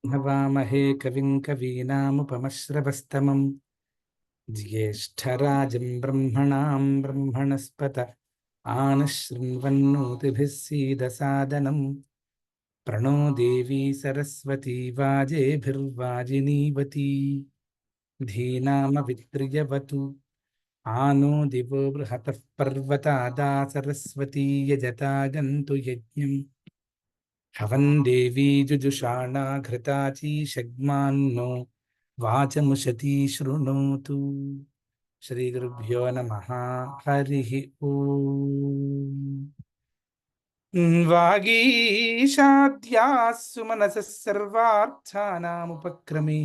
हवामहे कविं कवीनामुपमश्रवस्तमम् ज्येष्ठराजं ब्रह्मणां ब्रह्मणस्पत आनशृण्वन्नोतिभिः सीदसादनम् प्रणो देवी सरस्वती वाजेभिर्वाजिनीवती धीनामवित्र्यवतु आनो दिवो बृहतः पर्वतादा सरस्वती यजता गन्तु यज्ञम् हवन् देवी जुजुषाणा घृताची षग्मान्नो वाचमुशती शृणोतु। श्रीगुरुभ्यो नमः। हरिः ओम्। वागीशाद्यास्सु मनसः सर्वार्थानामुपक्रमे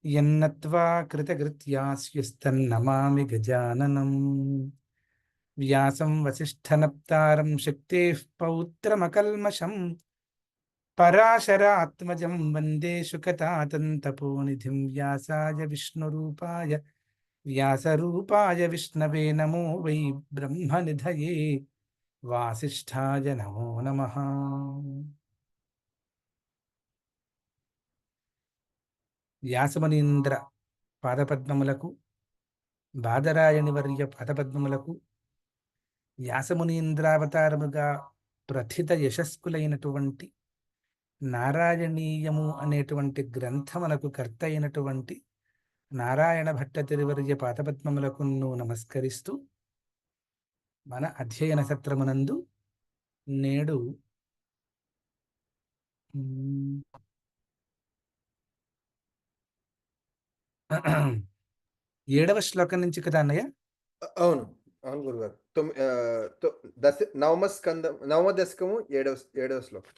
यन्नत्वा कृतकृत्यास्युस्तन्नमामि गजाननम्। व्यासं वसिष्ठनप्तारं शक्तेः पौत्रमकल्मषम् पराशरात्मजं वन्दे शुकतातन्तपोनिधिं व्यासाय व्यासरूपाय विष्णवे नमो वै ब्रह्मनिधये वासिष्ठाय नमो नमः। వ్యాసమునీంద్ర పాదపద్మములకు బాదరాయణివర్య పాదపద్మములకు వ్యాసమునీంద్రావతారముగా ప్రథిత యశస్కులైనటువంటి నారాయణీయము అనేటువంటి గ్రంథమునకు కర్త అయినటువంటి నారాయణ భట్ట తిరువర్య పాదపద్మములకు నమస్కరిస్తూ మన అధ్యయన సత్రమునందు నేడు 7వ శ్లోకం నుంచి కదా అన్నయ్య? అవును అవును గురుగారు. నవమ దశకము 7వ శ్లోకం.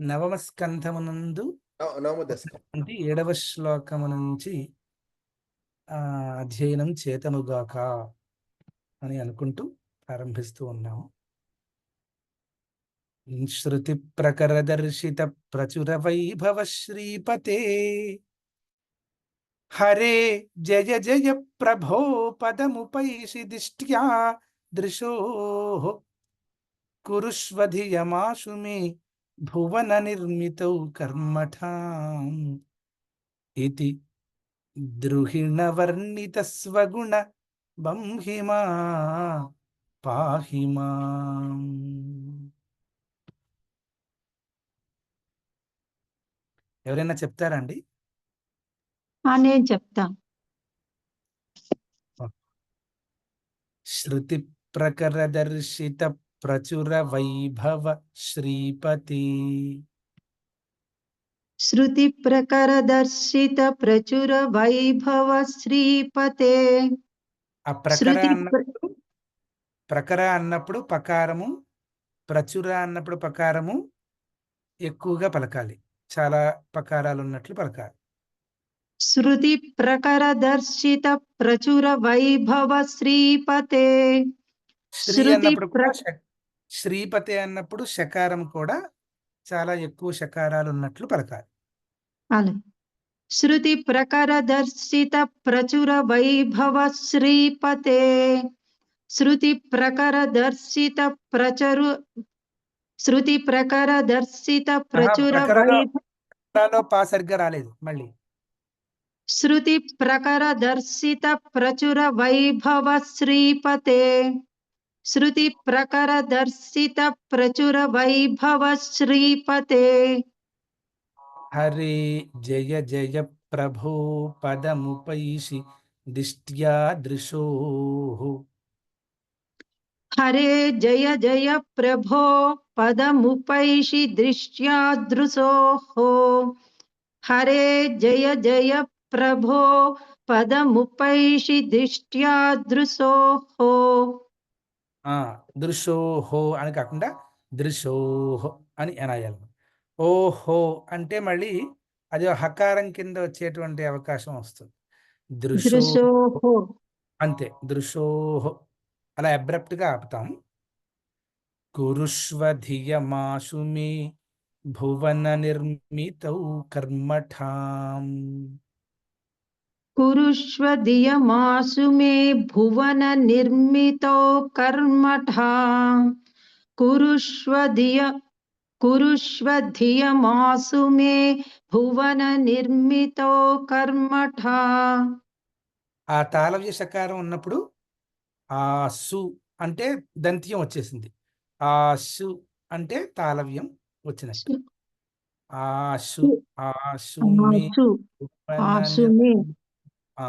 నవమ స్కంధమునందు నవమ దశకం 7వ శ్లోకము నుంచి అధ్యయనం చేతముగాక అని అనుకుంటూ ప్రారంభిస్తూ ఉన్నాము. శృతి ప్రకర దర్శిత ప్రచుర వైభవ శ్రీపతే హరే జయ జయ ప్రభో పదముపైషి దిష్ట్యా దృశో కురుష్వధియమాశు మే భువన నిర్మితౌ కర్మఠాం ఇతి ద్రుహిణ వర్ణిత స్వగుణ బంహిమా పాహిమా. ఎవరైనా చెప్తారండి? నేను చెప్తా. శృతి ప్రకర దర్శిత ప్రచుర వైభవ శ్రీపతి. శృతి ప్రకర దర్శిత ప్రచుర వైభవ శ్రీపతే. ఆ ప్రకర అన్నప్పుడు పకారము, ప్రచుర అన్నప్పుడు పకారము ఎక్కువగా పలకాలి. చాలా పకారాలు ఉన్నట్లు పలకాలి. శృతి ప్రకర దర్శిత ప్రచుర వైభవ శ్రీపతే. శ్రీపతే అన్నప్పుడు శకారం కూడా చాలా ఎక్కువ శకారాలు ఉన్నట్లు పలకాలి. శృతి ప్రకర దర్శిత ప్రచుర వైభవ శ్రీపతే. శృతి ప్రకర దర్శిత శృతి ప్రకర దర్శిత ప్రచుర సరిగ్గా రాలేదు మళ్ళీ. శృతి ప్రకర దర్శిత ప్రచుర వైభవ శ్రీపతే. శృతి ప్రకర దర్శిత ప్రచుర వైభవ శ్రీపతే. హరే జయ జయ ప్రభో పదముపైషి దిష్ట్యా దృశో. హరే జయ జయ ప్రభో పదముపైషి దృష్ట్యా దృశోః. హరే జయ జయ ప్రభో పదముపైషి దృష్ట్యా దృశోః. దృశోహో అని కాకుండా దృశోహో అని అనాయాలి. ఓహో అంటే మళ్ళీ అది హకారం కింద వచ్చేటువంటి అవకాశం వస్తుంది. దృశోహో అంతే, దృశోహో అలా అబ్రప్ట్ గా ఆపుతాం. కురుష్వధియమాశు మే భువన నిర్మితౌ కర్మఠాం. కురుష్వధియమాశు మే భువన నిర్మితౌ కర్మఠాం. కురుష్వ ధియమాసు మే భువన నిర్మితో కర్మఠ. ఆ తాళవ్య షకారం ఉన్నప్పుడు ఆ సు అంటే దంత్యం వచ్చేసింది. ఆ సు అంటే తాళవ్యం వచ్చినట్టు. ఆశు ఆశు మే ఆసు భువన ఆసు మే ఆ,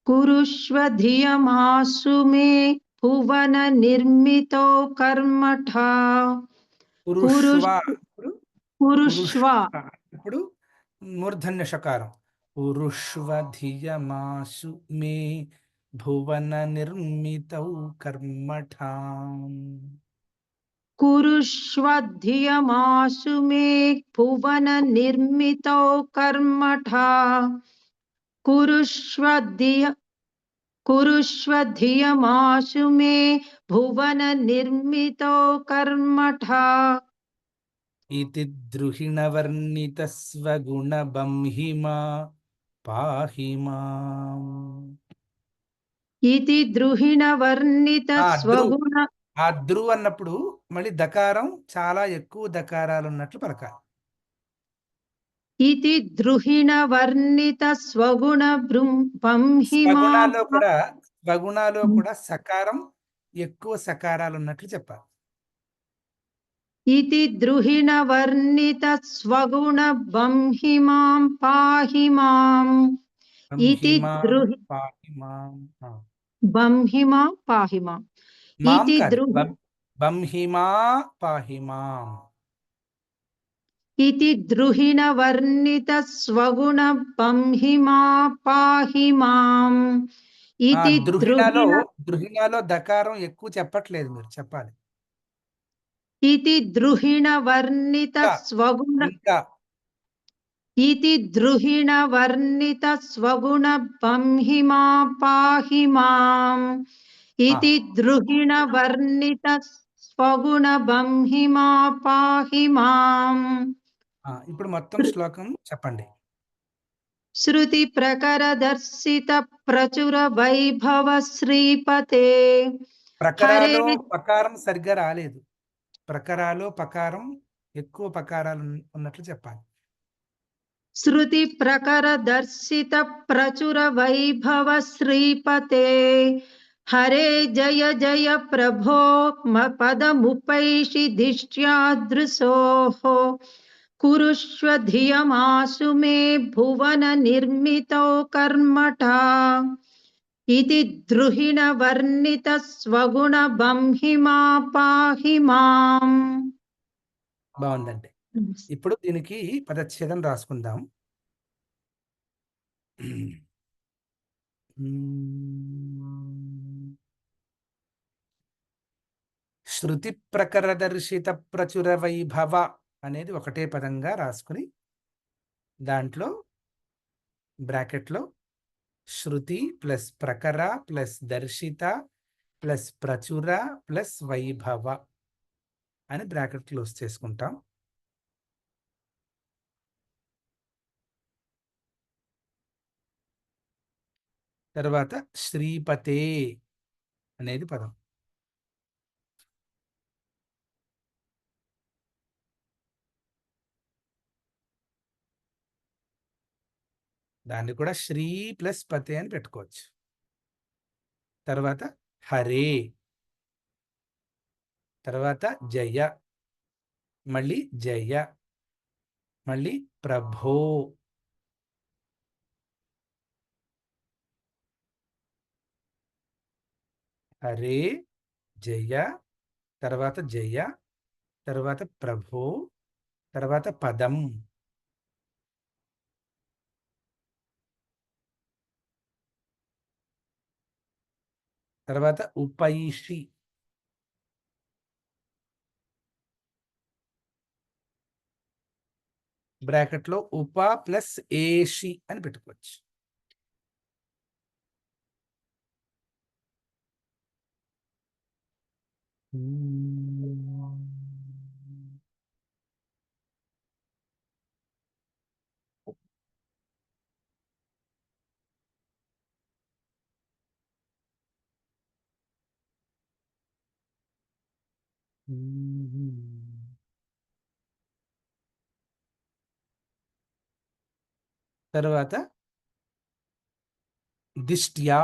కురుష్వ ధియమాసు మే భువన నిర్మితో కర్మఠ. పురుష్వ ఇప్పుడు కురుష్వ పురుష్వ ఇప్పుడు మూర్ధన్య షకారం. పురుష్వ ధియమాసు మే భువన నిర్మితౌ కర్మఠాం. కురుష్వ ధియమాసు మే భువన నిర్మితో కర్మఠ. కురుష్వ ధియ కురుష్వ ధియమాసు మే భువన నిర్మితో కర్మఠ. ఇతి ద్రుహిణవర్ణిత స్వగుణ బంహిమా పాహి మాం. ఇది ద్రుహిణ వర్ణిత ఆ స్వగుణ ఆ ద్రు అన్నప్పుడు మళ్ళీ దకారం చాలా ఎక్కువ దకారాలు ఉన్నట్లు పలకాలి. ఇది ద్రుహిణ వర్ణిత స్వగుణ బ్రహ్మిమా. స్వగుణాలో కూడా సకారం ఎక్కువ సకారాలు ఉన్నట్లు చెప్పాలి. ఇది ద్రుహిణ వర్ణిత స్వగుణ బ్రహ్మిమాం పాహి మాం. ఇది బ్రహ్మిమాం పాహి మాం. బ్రహ్మిమా పాహి మాం. మాం ఇది కాదు, బ్రహ్మిమా పాహి మాం. ఇది ద్రుహిణ వర్ణిత స్వగుణ బ్రహ్మిమా పాహి మాం. ఇది ద్రుహిణాలో దకారం ఎక్కువ చెప్పట్లేదు, మీరు చెప్పాలి. ఇది ద్రుహిణ వర్ణిత స్వగుణ ఇంకా ఇది ద్రుహిణ వర్ణిత స్వగుణ బ్రహ్మిమా పాహి మాం. ఇది ద్రుహిణ వర్ణిత స్వగుణ బ్రహ్మిమా పాహి మాం. ఇప్పుడు మొత్తం శ్లోకం చెప్పండి. శృతి ప్రకర దర్శిత ప్రచుర వైభవ శ్రీపతే. ప్రకరాలో పకారం సరిగ్గా రాలేదు. ప్రకరాలో పకారం ఎక్కువ పకారాలు ఉన్నట్లు చెప్పాలి. శృతి ప్రకర దర్శిత ప్రచుర వైభవ శ్రీపతే. హరే జయ జయ ప్రభో పదముపైషి దిష్ట్యాదృశోః. కురుష్వ ధియమాసు మే భువన నిర్మితో కర్మఠ. ఇది ద్రుహిణ వర్ణిత స్వగుణ బ్రహ్మిమా పాహి మాం. బాగుందండి. ఇప్పుడు దీనికి పదచ్ఛేదం రాసుకుందాం. శృతి ప్రకరదర్శిత ప్రచుర వైభవ అనేది ఒకటే పదంగా రాసుకుని దాంట్లో బ్రాకెట్లో శృతి ప్లస్ ప్రకర ప్లస్ దర్శిత ప్లస్ ప్రచుర ప్లస్ వైభవ అని బ్రాకెట్ క్లోజ్ చేసుకుంటాం. తర్వాత శ్రీపతే అనేది పదం. దాన్ని కూడా శ్రీ ప్లస్ పతే అని పెట్టుకోవచ్చు. తర్వాత హరే, తర్వాత జయ, మళ్ళీ జయ, మళ్ళీ ప్రభో, హరే జయ, తర్వాత జయ, తర్వాత ప్రభో, తర్వాత పదం, తర్వాత ఉపైషి, బ్రాకెట్లో ఉప ప్లస్ ఏషి అని పెట్టుకోవచ్చు. తర్వాత దిష్ట్యా,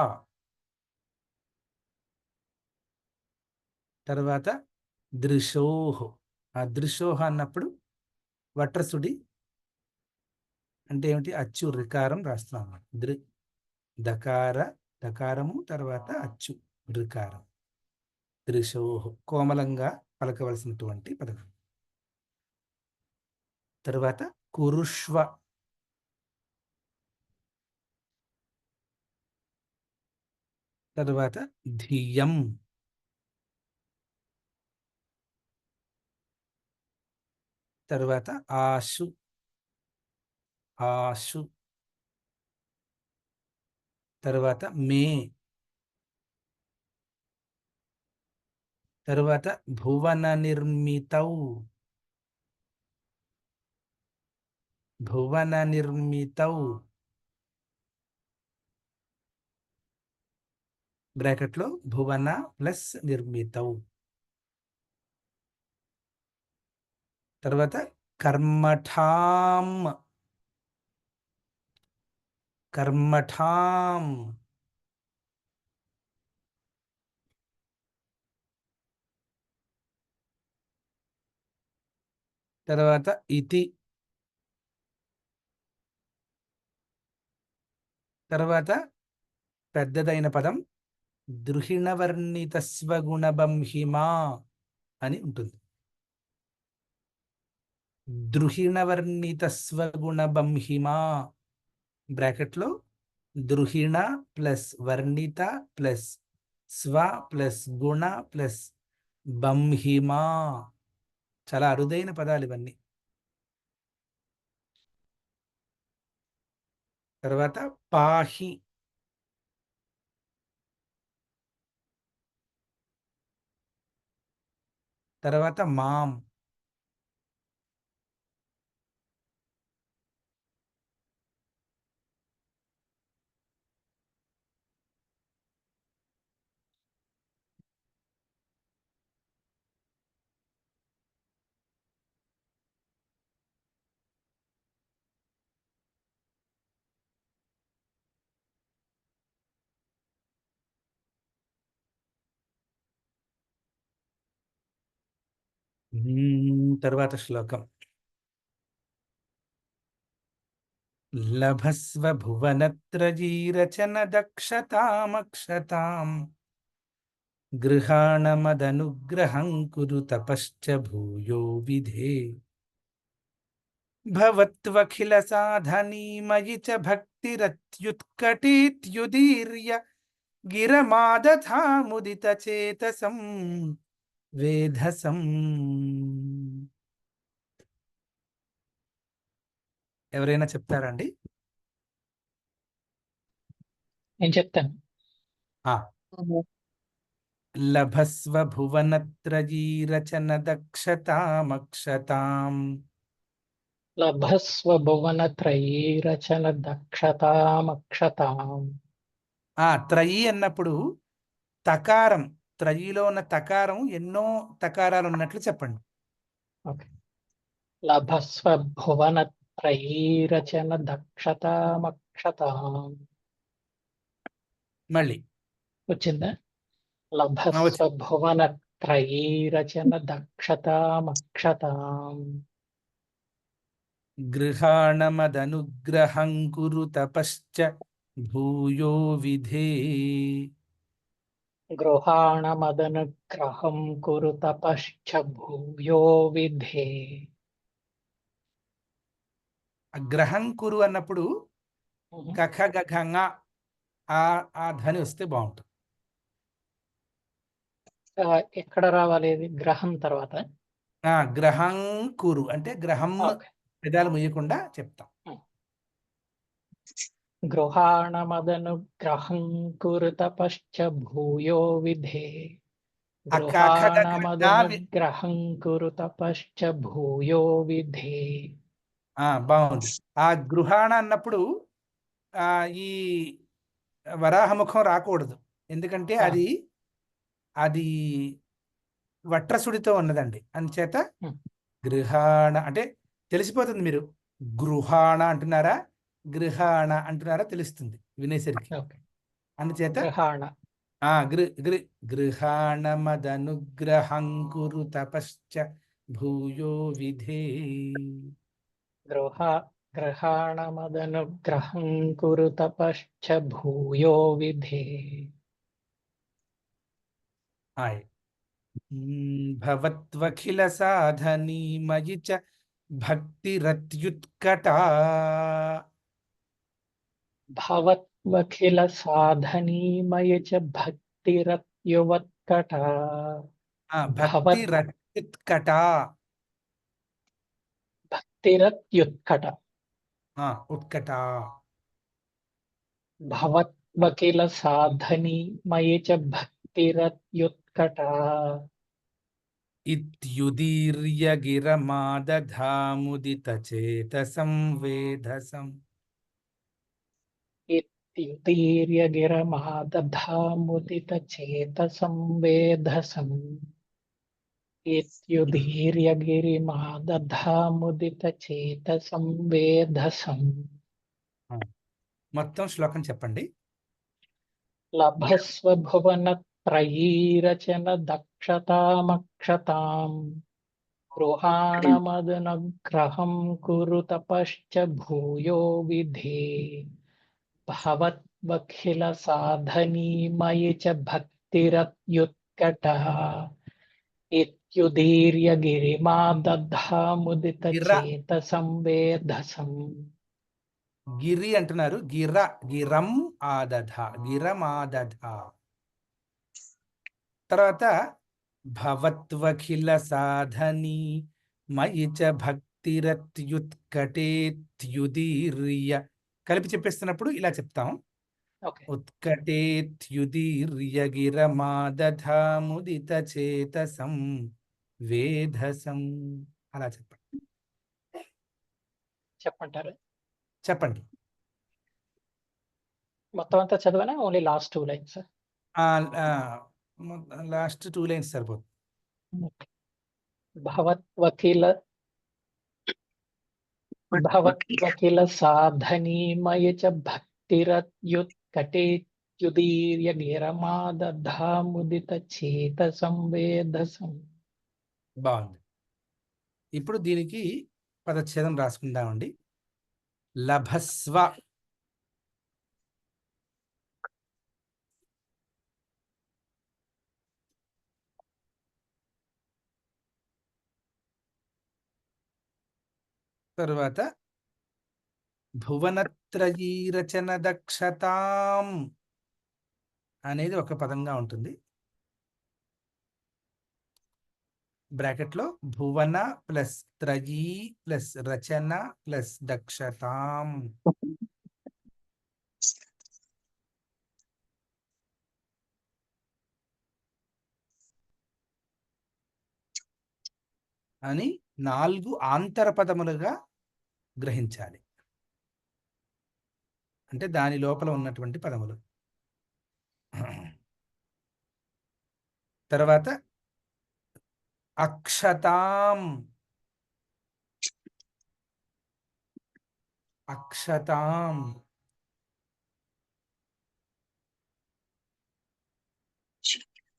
తర్వాత దృశోః. ఆ దృశోః అన్నప్పుడు వట్రసుడి అంటే ఏమిటి? అచ్చు రికారం రాస్తున్నాం అన్నమాట. దకారము తర్వాత అచ్చు రికారం. దృశోః కోమలంగా పలకవలసినటువంటి పదం. తర్వాత కురుష్వ, తర్వాత ధియం, తర్వాత ఆశు, తర్వాత మే, తర్వాత భువన నిర్మితౌ, బ్రాకెట్లో భువన ప్లస్ నిర్మితౌ. తర్వాత కర్మఠాం, తర్వాత ఇతి, తర్వాత పెద్దదైన పదం ద్రుహిణవర్ణితస్వగుణబంహిమా అని ఉంటుంది. ద్రుహిణవర్ణితస్వగుణబంహిమా బ్రాకెట్లో ద్రుహిణ ప్లస్ వర్ణిత ప్లస్ స్వ ప్లస్ గుణ ప్లస్ బంహిమా. చాలా అరుదైన పదాలు ఇవన్నీ. తర్వాత పాహి, తర్వాత మాం, తర్వాత శ్లోకం. లభస్వ భువనత్రయీరచన దక్షతామక్షతాం గృహాణమదనుగ్రహం కురు తపశ్చ భూయో విధే భవత్వఖిల సాధనీమయి చ భక్తిరత్యుత్కటీత్యుదీర్య గిరమాదథాముదిత చేతసం వేధసం. ఎవరైనా చెప్తారండి? నేను చెప్తాను. లభస్వ భువనత్రయీరచన దక్షతామక్షతాం. లభస్వ భువనత్రయీరచన దక్షతామక్షతాం. త్రయీ అన్నప్పుడు తకారం, త్రయీలో ఉన్న తకారం ఎన్నో తకారాలు ఉన్నట్లు చెప్పండి. ఓకే. లభస్వ భువనత్రయీరచన దక్షతామక్షతాం. మళ్ళీ వచ్చిందా? లభస్వ భువనత్రయీరచన దక్షతామక్షతాం. గృహాణమదనుగ్రహం కురు తపశ్చ భూయో విధే. గృహాణమదనుగ్రహం కురు తపశ్చ భూయో విధే. గ్రహం కురు అన్నప్పుడు కఖ గఘంగ ఆ ధ్వని వస్తే బాగుంటుంది. ఎక్కడ రావాలి ఇది? గ్రహం తర్వాత గ్రహం కురు అంటే గ్రహం పెదాలు ముయ్యకుండా చెప్తాం. గృహాణమదనుగ్రహం కురు తపశ్చ భూయో విధే. గృహాణమదనుగ్రహం కురు తపశ్చ భూయో విధే. బాగుంది. ఆ గృహాణ అన్నప్పుడు ఈ వరాహముఖం రాకూడదు, ఎందుకంటే అది వట్రసుడితో ఉన్నదండి. అందుచేత గృహాణ అంటే తెలిసిపోతుంది. మీరు గృహాణ అంటున్నారా, గృహాణ అంటున్నారా తెలుస్తుంది వినేసరికి. ఓకే. అందుచేత గ్రహాణ. గృహాణమదనుగ్రహం కురు తపశ్చ భూయో విధే. గ్రహాణమదనుగ్రహం కురు తపశ్చ భూయో విధే. ఆయ్. భవత్వఖిల సాధనీ మయి చ భక్తిరత్యుత్కటా. భవత్వఖిల సాధనీమయ చ భక్తిరత్యుత్కటా. భక్తిరత్యుత్కటా. భక్తిరత్యుత్కట. ఉత్కటా. భవత్వఖిల సాధనీమయ చ భక్తిరత్యుత్కటా. ఇత్యుదీర్య గిరమాదధాముదిత చేతసం వేధసం. ఇత్యుదీర్య గిరమాదధాముదిత చేతసం వేధసం. ఇత్యుదీర్య గిరిమాదధాముదిత చేతసం వేధసం. మొత్తం శ్లోకం చెప్పండి. లభస్వ భువనత్రయీరచన దక్షతామక్షతాం. గృహాణమదనుగ్రహం కురు తపశ్చ భూయో విధే. భవత్వఖిల సాధనీమయి చ భక్తిరత్యుత్కటః. ఇత్యుదీర్య గిరిమాదధాముదిత చేతసం వేధసం. గిరి అంటున్నారు. గిరం ఆదధ, గిరమాదధ. తర్వాత భవత్వఖిల సాధనీ మయి చ భక్తిరత్యుత్కటేత్యుదీర్య. కలిపి చెప్పేస్తున్నప్పుడు ఇలా చెప్తాం. ఓకే. ఉత్కటేత్యుదీర్య గిరమాదధాముదిత చేతసం వేధసం. అలా చెప్పండి. చెప్పంటారు. చెప్పండి. మొత్తం అంతా చదవనా, only last 2 lines? Last 2 lines సరిపోతుంది. భవత్వఖిల సాధనీమయ చ భక్తిరత్యుత్కటేత్యుదీర్య గిరమాదధాముదిత చేతసం వేధసం. బాగుంది. ఇప్పుడు దీనికి పదచ్ఛేదం రాసుకుందామండి. లభస్వ. తరువాత భువనత్రయీరచన దక్షతాం అనేది ఒక పదంగా ఉంటుంది. బ్రాకెట్లో భువన ప్లస్ త్రయీ ప్లస్ రచన ప్లస్ దక్షతాం. అని 4 ఆంతర పదములుగా గ్రహించాలి. అంటే దాని లోపల ఉన్నటువంటి పదములు. తర్వాత అక్షతాం. అక్షతాం.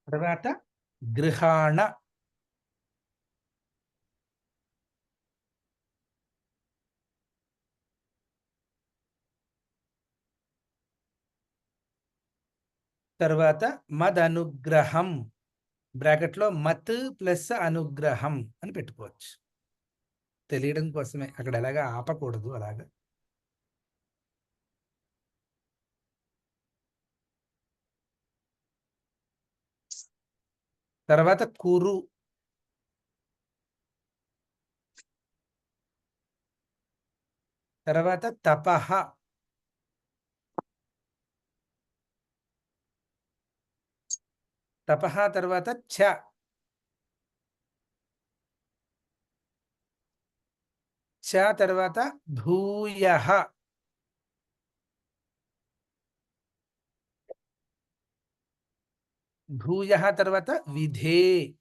తర్వాత గృహాణ. తర్వాత మదనుగ్రహం. బ్రాకెట్లో మత్ ప్లస్ అనుగ్రహం అని పెట్టుకోవచ్చు. తెలియడం కోసమే, అక్కడ ఎలాగా ఆపకూడదు అలాగా. తర్వాత కురు. తర్వాత తపః. తపః తర్వాత చ. చ తర్వాత భూయః. భూయః తర్వాత విధే.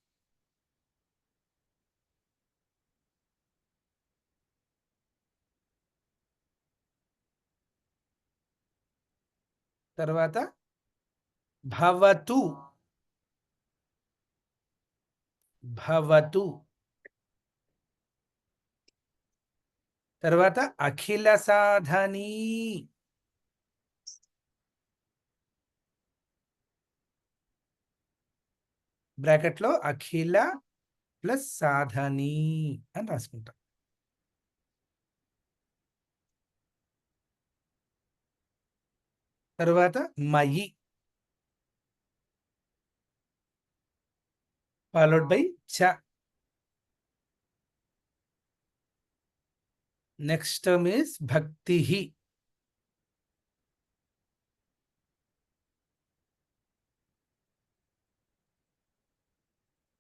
తర్వాత భవతు భవతు తర్వాత అఖిల సాధనీ బ్రాకెట్లో అఖిల ప్లస్ సాధనీ అని రాసుకుంటాం. తర్వాత మయి ఫాలోడ్ బై చ. నెక్స్ట్ టర్మ్ ఇస్ భక్తి.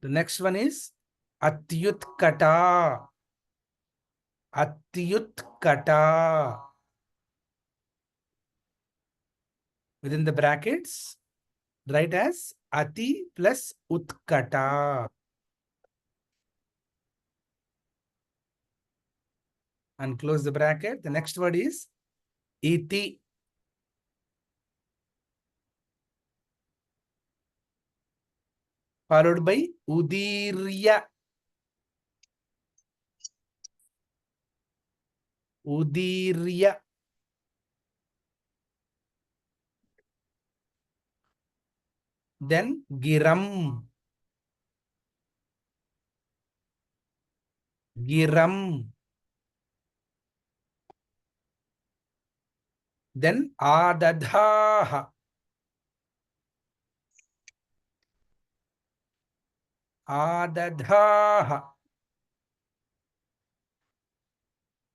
The next one is atyutkata. Atyutkata. Within the brackets, write as ati plus utkata. And close the bracket. The next word is iti. Followed by udirya. Udirya. Then giram. Giram. Then adadhaha. Adadhaha.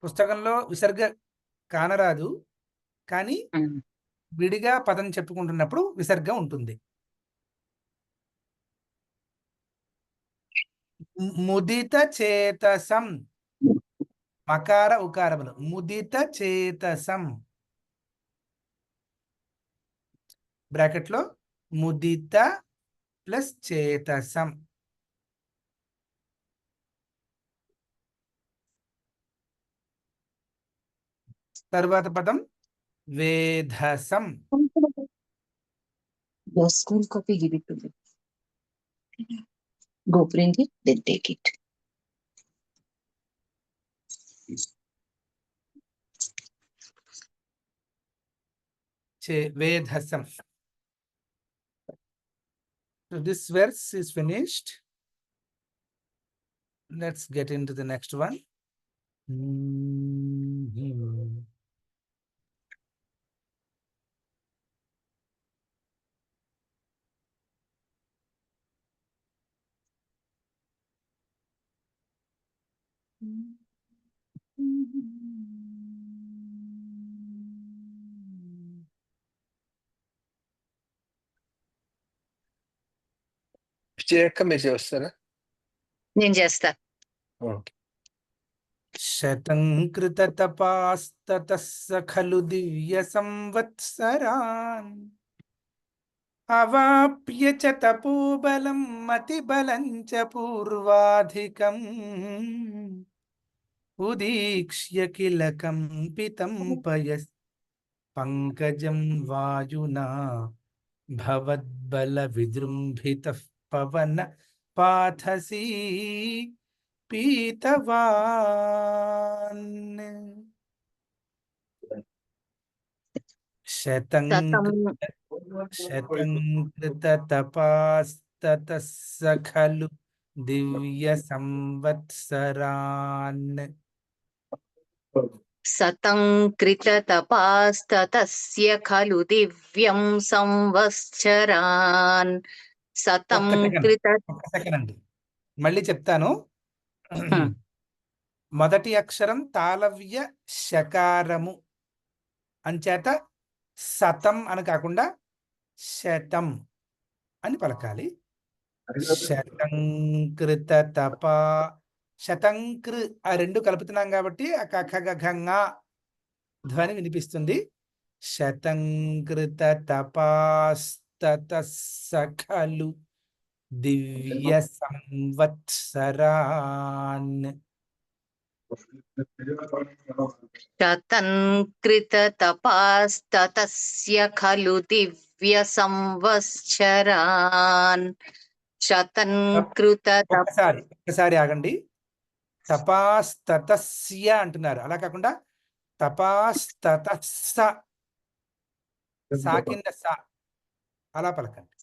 పుస్తకంలో విసర్గ కానరాదు, కానీ విడిగా పదం చెప్పుకుంటున్నప్పుడు విసర్గ ఉంటుంది. ముదిత చేతసం. మకార ఉకారములు. ముదిత చేతసం. బ్రాకెట్లో ముదిత plus చేతసం. తర్వాత పదం వేధసం. Your school copy, give it to them. Go bring it, then take it. Vedhasam. So this verse is finished. Let's get into the next one. చేయక మీరు చేస్తారా? నేను చేస్తా. శతం కృత తపాస్తతస్స ఖలు దివ్య సంవత్సరాన్ అవాప్య చ తపోబలం మతిబలం చ పూర్వాధికం ఉదీక్ష్య కిల కంపితం పయస్ పంకజం వాయునా భవద్బల విజృంభితః పవన పాథసీ పీతవాన్. శతం కృత తపాస్తతస్స ఖలు దివ్య సంవత్సరాన్. శతం కృత తపాస్తతస్య ఖలు దివ్యం సంవత్సరాన్. శతం కృత. ఒక్క సెకండ్ అండి, మళ్ళీ చెప్తాను. మొదటి అక్షరం తాళవ్య షకారము అంచేత శతం అని కాకుండా శతం అని పలకాలి. శతంకృత తపా. శతంకృ ఆ రెండు కలుపుతున్నాం కాబట్టి ఆ కఖగఘంగా ధ్వని వినిపిస్తుంది. శతంకృత తపాస్తతస్స ఖలు దివ్య సంవత్సరాన్. శతం కృతతపాస్తతస్య ఖలు దివ్య సంవత్సరాన్. శతం కృత ఒక్కసారి ఆగండి. తపాస్తతస్య అంటున్నారు, అలా కాకుండా తపాస్తతస్స, సా కింద సా, అలా పలకండి.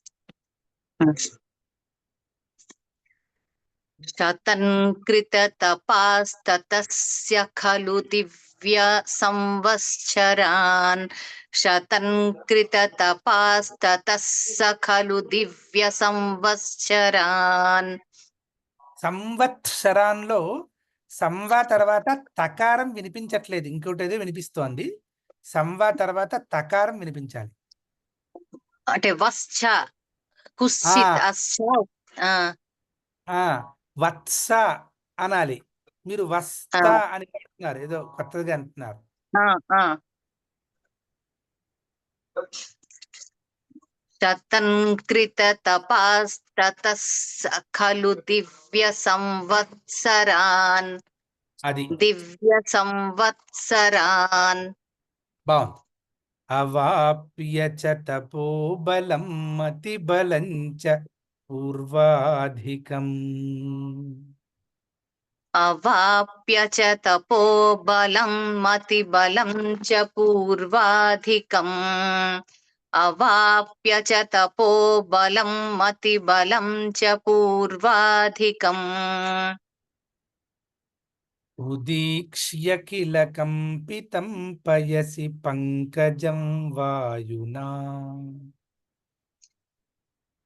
శతం కృతతపాస్తతస్య ఖలు దివ్య సంవత్సరాన్. శతం కృతతపాస్తతస్స ఖలు దివ్య సంవత్సరాన్. సంవత్సరాన్లో సంవా తర్వాత తకారం వినిపించట్లేదు, ఇంకోటి ఏదో వినిపిస్తోంది. సంవా తర్వాత తకారం వినిపించాలి. అంటే వశ్చ కుశ్చిత్ అశ్చ. వత్స అనాలి. మీరు వస్త అని అంటున్నారు, ఏదో కొత్తగా అంటున్నారు. శతం కృతతపాస్తతస్స ఖలు దివ్య సంవత్సరాన్. అది దివ్య సంవత్సరాన్. బాగుంది. అవాప్య చ తపోబలం మతిబలం చ పూర్వాధికం. అవాప్య చ తపోబలం మతిబలం చ పూర్వాధికం. అవాప్య చ తపోబలం మతిబలం చ పూర్వాధికం. ఉదీక్ష్య కిల కంపితం పయసి పంకజం వాయునా.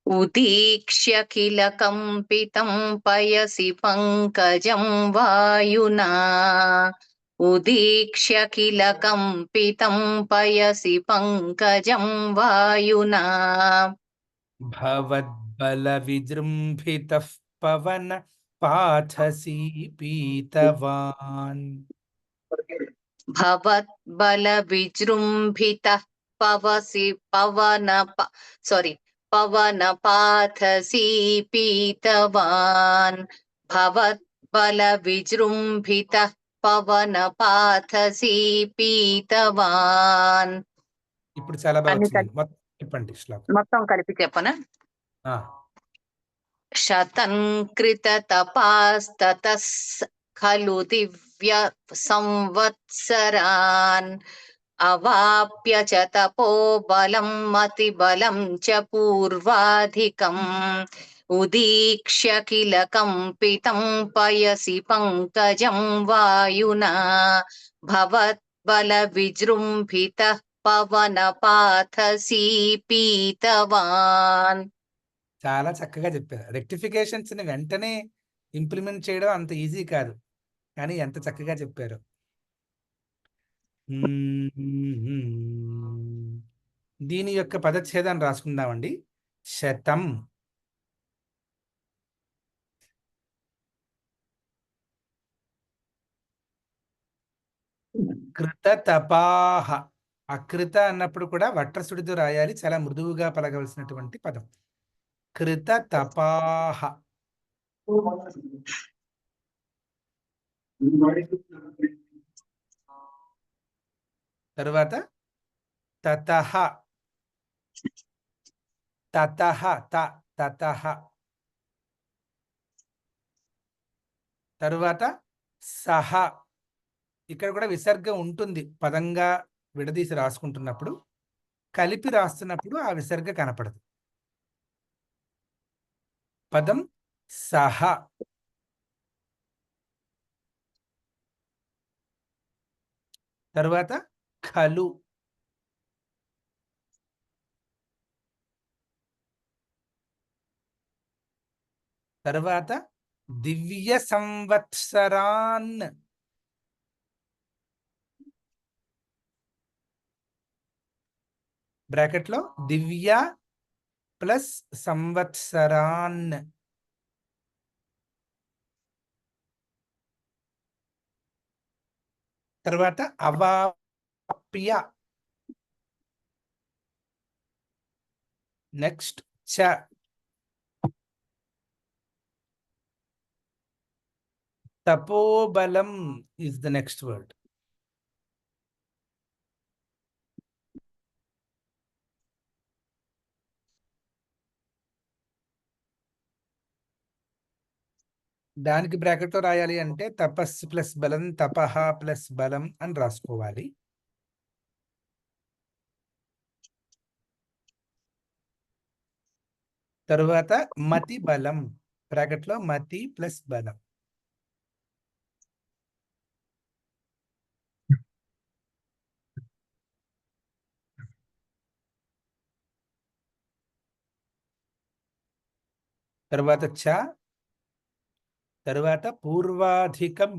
ఉదీక్ష్య కిల కంపితం పయసి పంకజం వాయునా. ఉదీక్ష్య కిల కంపితం పయసి పంకజం వాయునా. భవద్బల విజృంభితః పవన పాథసి పీతవాన్. భవద్బల విజృంభితః పవన పాథసి పీతవాన్. భవద్బల విజృంభితః పవన పాథసి పీతవాన్. ఇప్పుడు చాలా బాగా వచ్చింది. మొత్తం చెప్పండి శ్లోకం. మొత్తం కలిపి చెప్పనా? ఆ, శతం కృతతపాస్తతస్స ఖలు దివ్య సంవత్సరాన్. అవాప్య చ తపోబలం మతిబలం చ పూర్వాధికం. ఉదీక్ష్య కిల కంపితం పయసి పంకజం వాయునా. భవద్బల విజృంభితః పవన పాథసి పీతవాన్. చాలా చక్కగా చెప్పారు. రెక్టిఫికేషన్స్ ని వెంటనే ఇంప్లిమెంట్ చేయడం అంత ఈజీ కాదు, కానీ ఎంత చక్కగా చెప్పారు. దీని యొక్క పదచ్ఛేదాన్ని రాసుకుందామండి. శతం కృత తపాహ. అకృత అన్నప్పుడు కూడా వట్రసుడితో రాయాలి, చాలా మృదువుగా పలకవలసినటువంటి పదం. కృత తపాహ. తరువాత తతః. తతః తతః. తరువాత సహ. ఇక్కడ కూడా విసర్గ ఉంటుంది, పదంగా విడదీసి రాసుకుంటున్నప్పుడు. కలిపి రాస్తున్నప్పుడు ఆ విసర్గ కనపడదు. పదం సహ. తరువాత ఖలు. తరువాత దివ్య సంవత్సరాన్. బ్రాకెట్లో దివ్య ప్లస్ సంవత్సరాన్. తర్వాత అవాప్య. నెక్స్ట్ చ. తపోబలం ఈజ్ ద నెక్స్ట్ వర్డ్. దానికి బ్రాకెట్లో రాయాలి అంటే తపస్సు ప్లస్ బలం, తపహ ప్లస్ బలం అని రాసుకోవాలి. తరువాత మతి బలం, బ్రాకెట్లో మతి ప్లస్ బలం. తరువాత చ, తరువాత పూర్వాధికం,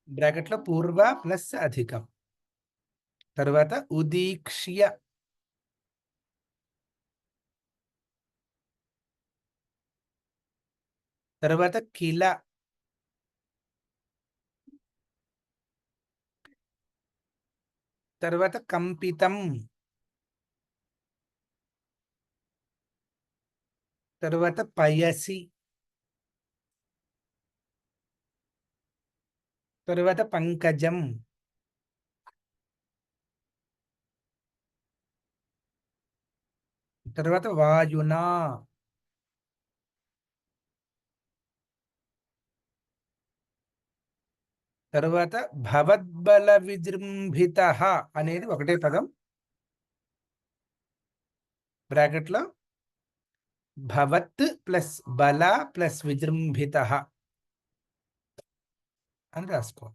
బ్రాకెట్లో పూర్వ ప్లస్ అధికం. తరువాత ఉదీక్ష్య, తరువాత కిల, తరువాత కంపితం, తరువాత పయసి, తరువాత పంకజం, తరువాత వాయునా, తరువాత భవద్బల విజృంభిత అనేది ఒకటే పదం. బ్రాకెట్లో భవత్ ప్లస్ బల ప్లస్ విజృంభిత అని రాసుకో.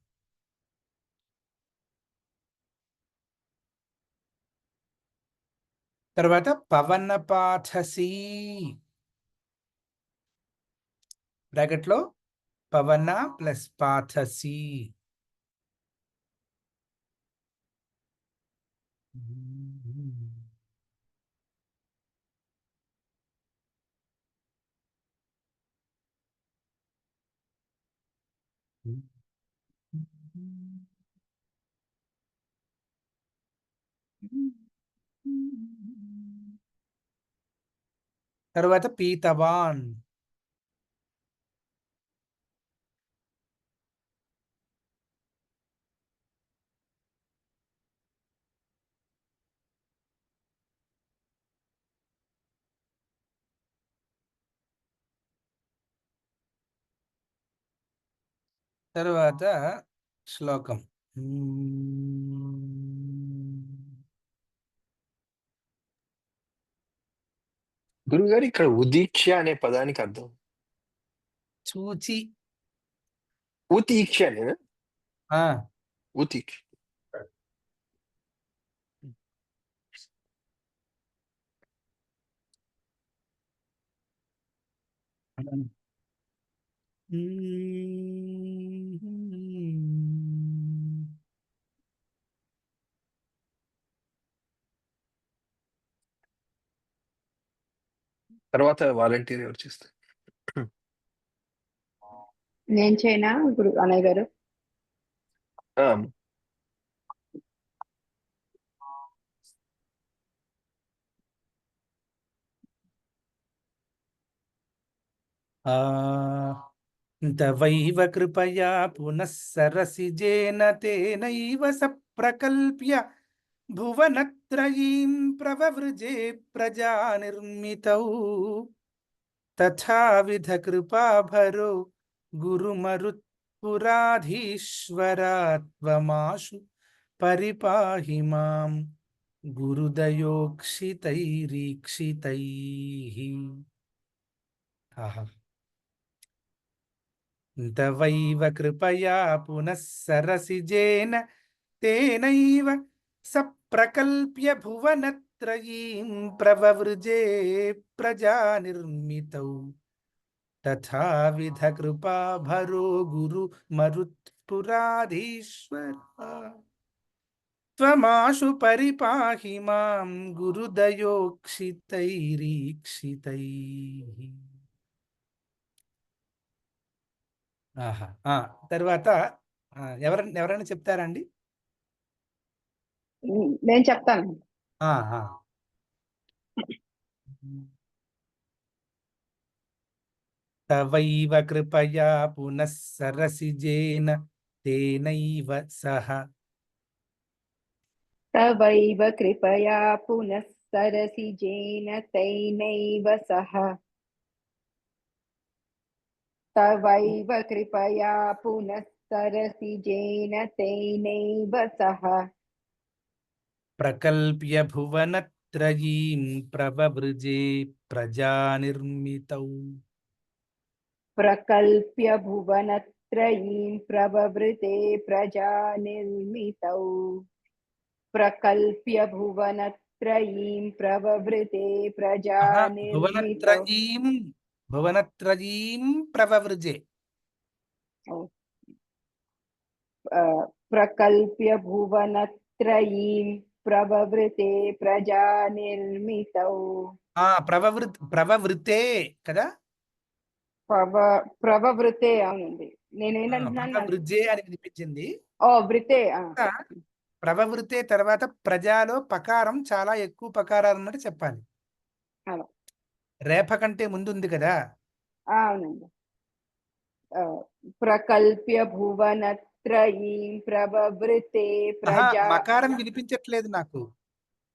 తర్వాత పవనపాథసి, బ్రాకెట్లో పవన ప్లస్ పాథసి. తర్వాత పీతవాన్, తర్వాత శ్లోకం. గురుగారు ఇక్కడ ఉదీక్ష అనే పదానికి అర్థం చూచి, ఉతీక్ష అనేనా? ఆ ఉతీక్ష. తర్వాత వాలంటీర్ ఎవరు చేస్తారు? నేను చేయనా గురు అన్నయ్య గారు? ఆ, తవైవ కృపయా పునః సరసిజేన తేనైవ సప్రకల్ప్య భువనత్రయీం ప్రవవృజే ప్రజా నిర్మితౌ తథావిధ కృపాభరో గురుమరుత్పురాధీశ్వరాత్వమాశు పరిపాహి మాం గురుదయోక్షితైరీక్షితైః. ఆహా. తవైవ కృపయా పునః సరసిజేన తేనైవ సప్రకల్ప్య భువనత్రయీం ప్రవవృజే ప్రజా నిర్మితౌ తథావిధ కృపాభరో గురు మరుత్పురాధీశ్వర త్వమాశు పరిపాహి మాం గురుదయోక్షితైరీక్షితైః. ఆహా. తర్వాత ఎవరైనా చెప్తారా అండి? నేను చెప్తాను. ఆ, ఆ. తవైవ కృపయా పునః సరసిజేన తేనైవ సహ. తవైవ కృపయా పునః సరసిజేన తైనైవ సహ. తవైవ కృపయా పునః సరసిజేన తైనైవ సహ. ప్రకల్ప్య భువనత్రయీం ప్రవవృజే ప్రజానిర్మితౌ. ప్రకల్ప్య భువనత్రయీం ప్రవవృతే ప్రజానిర్మితౌ. ప్రకల్ప్య భువనత్రయీం ప్రవవృతే ప్రజానిర్మితౌ. భువనత్రయీం ప్రవవృజే. ప్రకల్ప్య భువనత్రయీం ప్రవవృతే ప్రజానిర్మితౌ. ప్రవవృతే కదా, ప్రవవృతే. అవునండి, నేనేంటంటున్నాను. ప్రవవృజే అని వినిపించింది. వృతే. ప్రవవృతే తర్వాత ప్రజాలో పకారం చాలా ఎక్కువ పకారాలు ఉన్నట్టు చెప్పాలి. అలా. రేప కంటే ముందు ఉంది కదా. అవునండి. ప్రకల్ప్య భువనత్రయీం ప్రవవృతే మకారం వినిపించట్లేదు నాకు.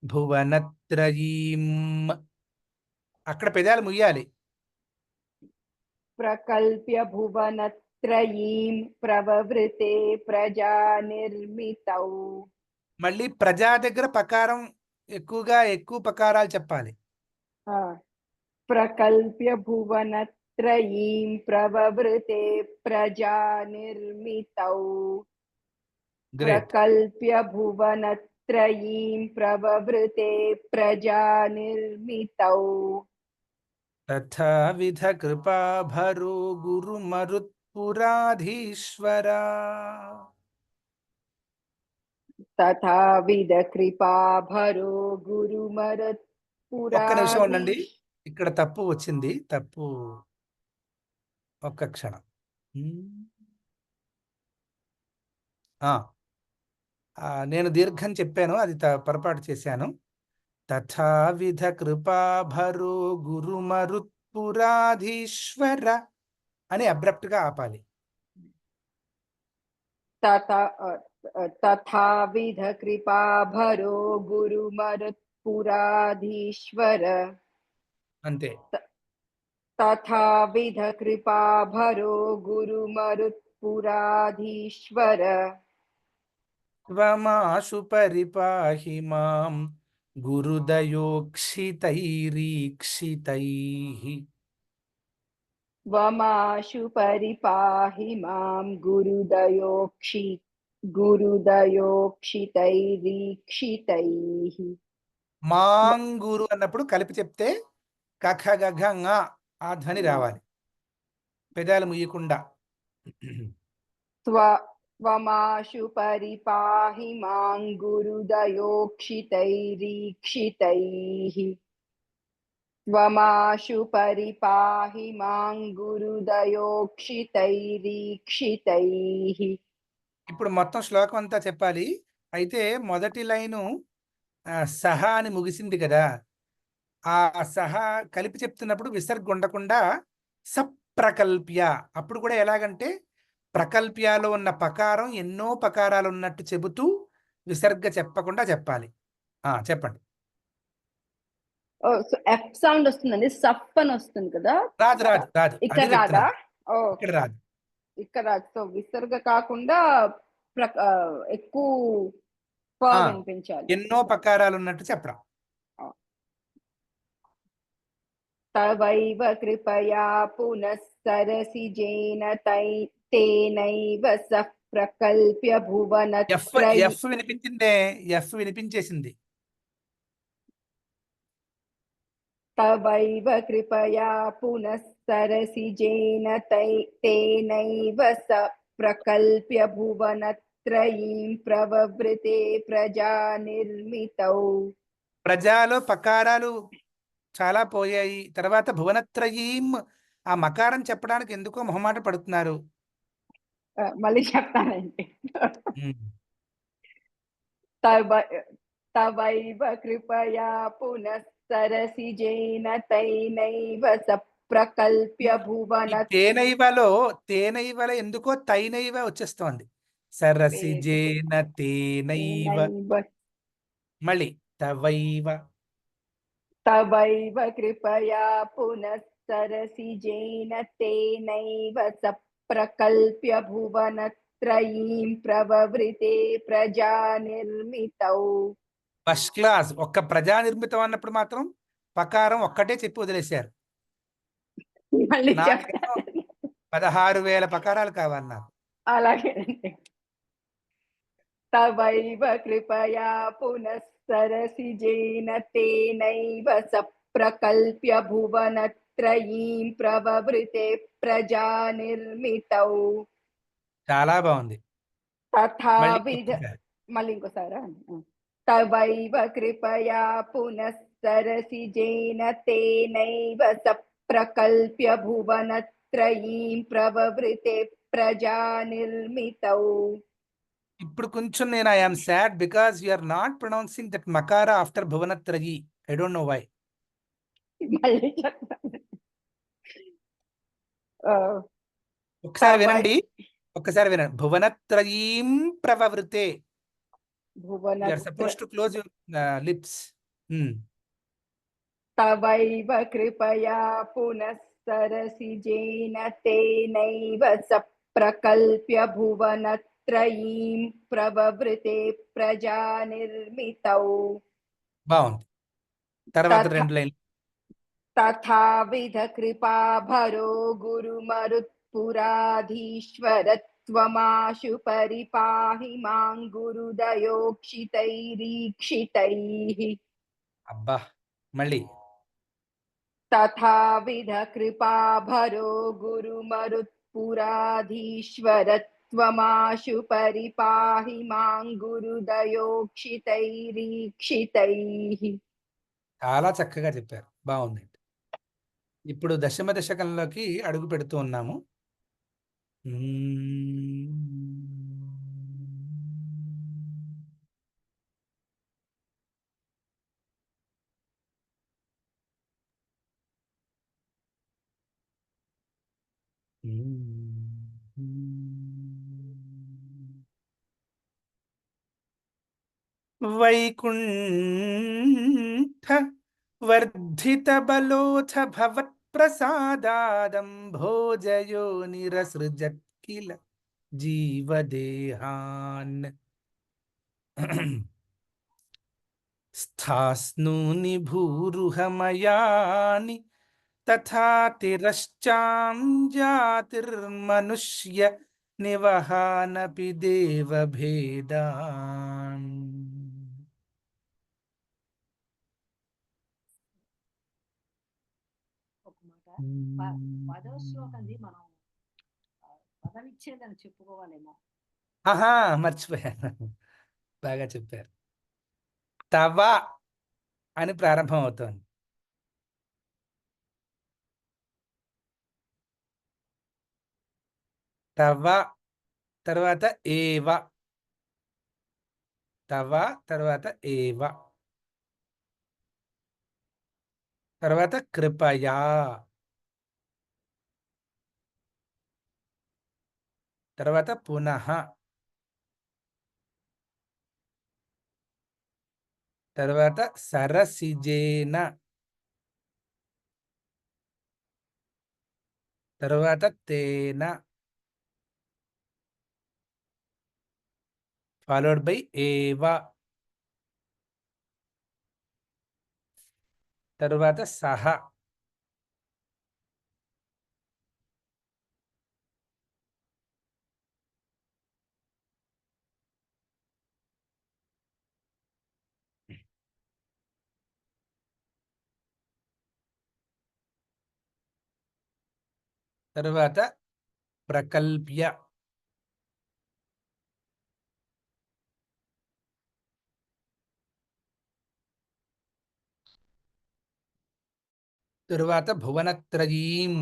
భువనత్రయీం అక్కడ పెదాలు ముయ్యాలి. ప్రకల్ప్య భువనత్రయీం ప్రవవృతే ప్రజానిర్మితౌ. మళ్ళీ ప్రజా దగ్గర పకారం ఎక్కువ పకారాలు చెప్పాలి. ప్రకల్ప్య భువనత్రయీం ప్రవవృతే ప్రజానిర్మితౌ. ప్రకల్ప్య భువనత్రయీం ప్రవవృతే ప్రజానిర్మితౌ. తథావిధ కృపాభరో గురుమరుత్పురాధీశ్వరా. తథావిధ కృపాభరో గురుమరుత్పురా. ఒక్క నిమిషం ఉండండి, ఇక్కడ తప్పు వచ్చింది. తప్పు ఒక్క క్షణం. నేను దీర్ఘం చెప్పాను, అది పొరపాటు చేశాను. తథావిధ కృపాభరో గురుమరుత్పురాధీశ్వర అని అబ్రప్ట్ గా ఆపాలి. తథావిధ కృపాభరో గురుమరుత్పురాధీశ్వర. అంతే. తథావిధ కృపాభరో గురుమరుత్పురాధీశ్వర. త్వమాశు పరిపాహి మాం గురుదయోక్షితైరీక్షితైః. త్వమాశు పరిపాహి మాం గురుదయోక్షితైరీక్షితైః. మాం గురు అన్నప్పుడు కలిపి చెప్తే కఖ గఘ ङ ఆ ధ్వని రావాలి, పెదాలు ముయ్యకుండా. త్వమాశు పరిపాహి మాం గురుదయోక్షితైరీక్షితైః. త్వమాశు పరిపాహి మాం గురుదయోక్షితైరీక్షితైః. ఇప్పుడు మొత్తం శ్లోకం అంతా చెప్పాలి. అయితే మొదటి లైను సహా అని ముగిసింది కదా, ఆ సహా కలిపి చెప్తున్నప్పుడు విసర్గ ఉండకుండా సప్రకల్ప్య. అప్పుడు కూడా ఎలాగంటే ప్రకల్ప్యాలో ఉన్న పకారం ఎన్నో పకారాలు ఉన్నట్టు చెబుతూ విసర్గ చెప్పకుండా చెప్పాలి. చెప్పండి. ఎఫ్ సౌండ్ వస్తుందండి, సఫ్ అని వస్తుంది కదా. రాదు. ఇక్కడ రాదా? ఇక్కడ రాదు. ఇక్కడ రాదు. సో విసర్గ కాకుండా ఎక్కువ వినిపించాలి, ఎన్నో పకారాలు ఉన్నట్టు చెప్పడం. తవైవ కృపయా పునః సరసిజేన తేనైవ సః ప్రకల్ప్య భువనత్రయీం. F వినిపించిందే, F వినిపించేసింది. తవైవ కృపయా పునః సరసిజేన తేనైవ సః ప్రకల్ప్య భువనత్రయీం ప్రవవృతే ప్రజానిర్మితౌ. ప్రజాలో పకారాలు చాలా పోయాయి. తర్వాత భువనత్రయీం ఆ మకారం చెప్పడానికి ఎందుకో మొహమాట పడుతున్నారు. మళ్ళీ చెప్తానండి. तव तवैव कृपया पुनः सरसिजेन तैनैव स प्रकल्प्य ఈ भुवन తేనైవలో ఎందుకో తైనైవ వచ్చేస్తోంది. సరసిజేన తేనైవ. तेनैव మళ్ళీ తవైవ. तवैव कृपया पुनः सरसिजेन तेनैव स प्रकल्प्य भुवनत्रयीं प्रववृते प्रजा निर्मितौ ఫస్ట్ క్లాస్. ఒక్క ప్రజా నిర్మితం అన్నప్పుడు మాత్రం పకారం ఒక్కటే చెప్పి వదిలేశారు. మళ్ళీ నాకేమో చెప్తాను 16,000 పకారాలు కావాలి నాకు. అలాగేనండి तवैव कृपया पुनः सरसिजेन तेनैव स प्रकल्प्य भुवनत्रयीं प्रववृते प्रजा निर्मितौ చాలా బాగుంది. మళ్ళీ तथाविध ఒక్కసారి. మళ్ళీ ఇంకోసారా तवैव कृपया पुनः सरसिजेन तेनैव स प्रकल्प्य भुवनत्रयीं प्रववृते प्रजा निर्मितौ ఇప్పుడు కొంచెం నేను I'm sad because you are not pronouncing that మకారా ఆఫ్టర్ భువనత్రయి. I don't know why. మళ్ళీ చెప్తాను ఒకసారి తవై వినండి. భువనత్రయీం ప్రవవృతే. భువన you are suppose to close your lips. तवैव कृपया पुनः सरसिजेन तेनैव स प्रकल्प्य भुवनत्रयीं प्रववृते प्रजा निर्मितौ బాగుంది. తర్వాత तथा 2 లైన్లు. तथाविध कृपाभरो गुरुमरुत्पुराधीश्वरत्वमाशु परिपाहि मां गुरुदयोक्षितैरीक्षितैः అబ్బా. మళ్ళీ तथाविध कृपाभरो गुरुमरुत्पुराधीश्वरत्वमाशु परिपाहि मां गुरुदयोक्षितैरीक्षितैः చాలా చక్కగా చెప్పారు. బాగుంది. ఇప్పుడు దశమ దశకంలోకి అడుగు పెడుతూ ఉన్నాము. వైకుంఠ వర్ధిత బలోథ భవత్ప్రసాదాదం భోజయో నిరసృజత్ కిల జీవదేహాన్ స్థాస్నూని భూరుహమయాని తథా తిరశ్చాం జాతిర్మనుష్య నివహానపి దేవభేదాన్. ఒక మాట పదో శ్లోకంది మనం పదవిచ్ఛేదని చెప్పుకోవాలేమో. ఆహా, మర్చిపోయాను. బాగా చెప్పారు. తవ అని ప్రారంభం అవుతోంది. తవ తర్వాత ఏవ. తవ తర్వాత ఏవ. తర్వాత కృపయా. తర్వాత పునః. తర్వాత సరసిజేన. తర్వాత తేన. ఫాలోడ్ బై ఏవ. తర్వాత సహ. తర్వాత ప్రకల్ప్య. తరువాత భువనత్రయీం.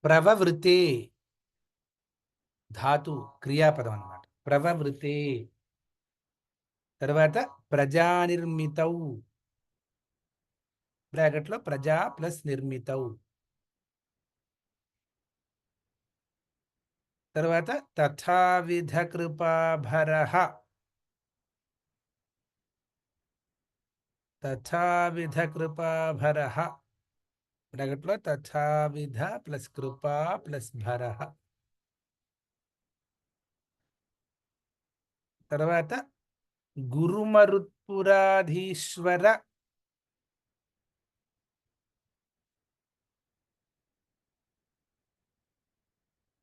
ప్రవవృతే ధాతు క్రియాపదం అన్నమాట. ప్రవవృతే. తర్వాత ప్రజానిర్మితౌ, బ్రాకెట్లో ప్రజా ప్లస్ నిర్మితౌ. తర్వాత తథావిధ కృపాభరః, తథావిధ కృపాభరః, బ్రాకెట్లో తథావిధ ప్లస్ కృపా ప్లస్ భరః. తర్వాత గురుమరుత్పురాధీశ్వర,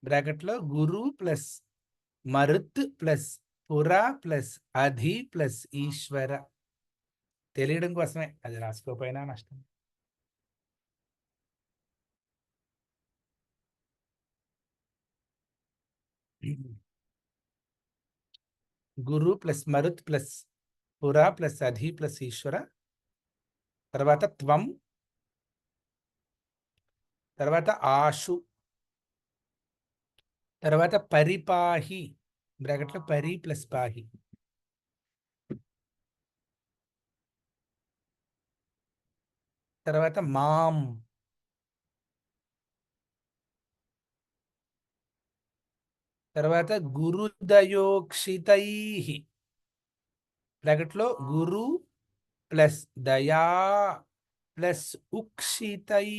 బ్రాకెట్లో గురు ప్లస్ మరుత్ ప్లస్ పురా ప్లస్ అధి ప్లస్ ఈశ్వర. తెలియడం కోసమే, అది రాసుకోపోయినా నష్టం. గురు ప్లస్ మరుత్ ప్లస్ పురా ప్లస్ అధి ప్లస్ ఈశ్వర. తర్వాత త్వం, తర్వాత ఆశు, తర్వాత పరిపాహి, బ్రాకెట్లో పరి ప్లస్ పాహి. తర్వాత మాం, తర్వాత గురుదయోక్షితై, బ్రాకెట్లో గురు ప్లస్ దయా ప్లస్ ఉక్షితై.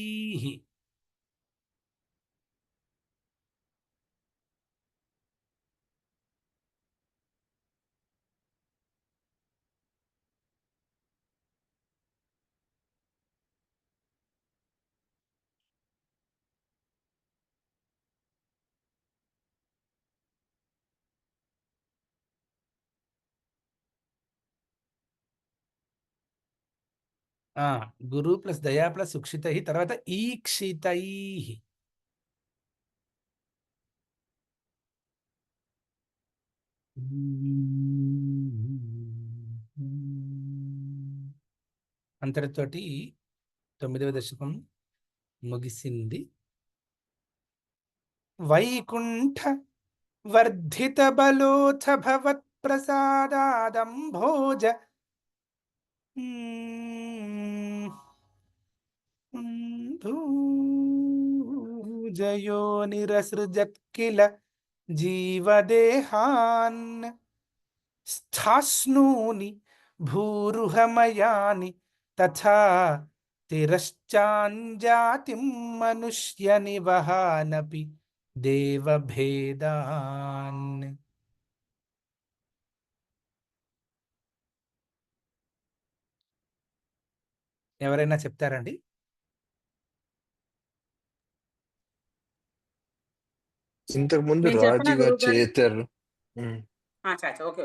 గురు ప్లస్ దయా ప్లస్ ఉక్షితై. తర్వాత ఈక్షితై, అంతటితోటి 9వ దశకం ముగిసింది. వైకుంఠ వర్ధిత బలోథ భవత్ ప్రసాదాదంభోజ భూజయో నిరసృజత్ కిల జీవదేహాన్ స్థాస్నూని భూరుహమయాని తథా తిరశ్చాంజాతిం మనుష్య నివహానపి దేవభేదాన్. ఎవరైనా చెప్తారండి? ఇంతకు ముందు నేను చెప్పనా రాజు గారు గురువుగారు? చేశారు. Okay okay.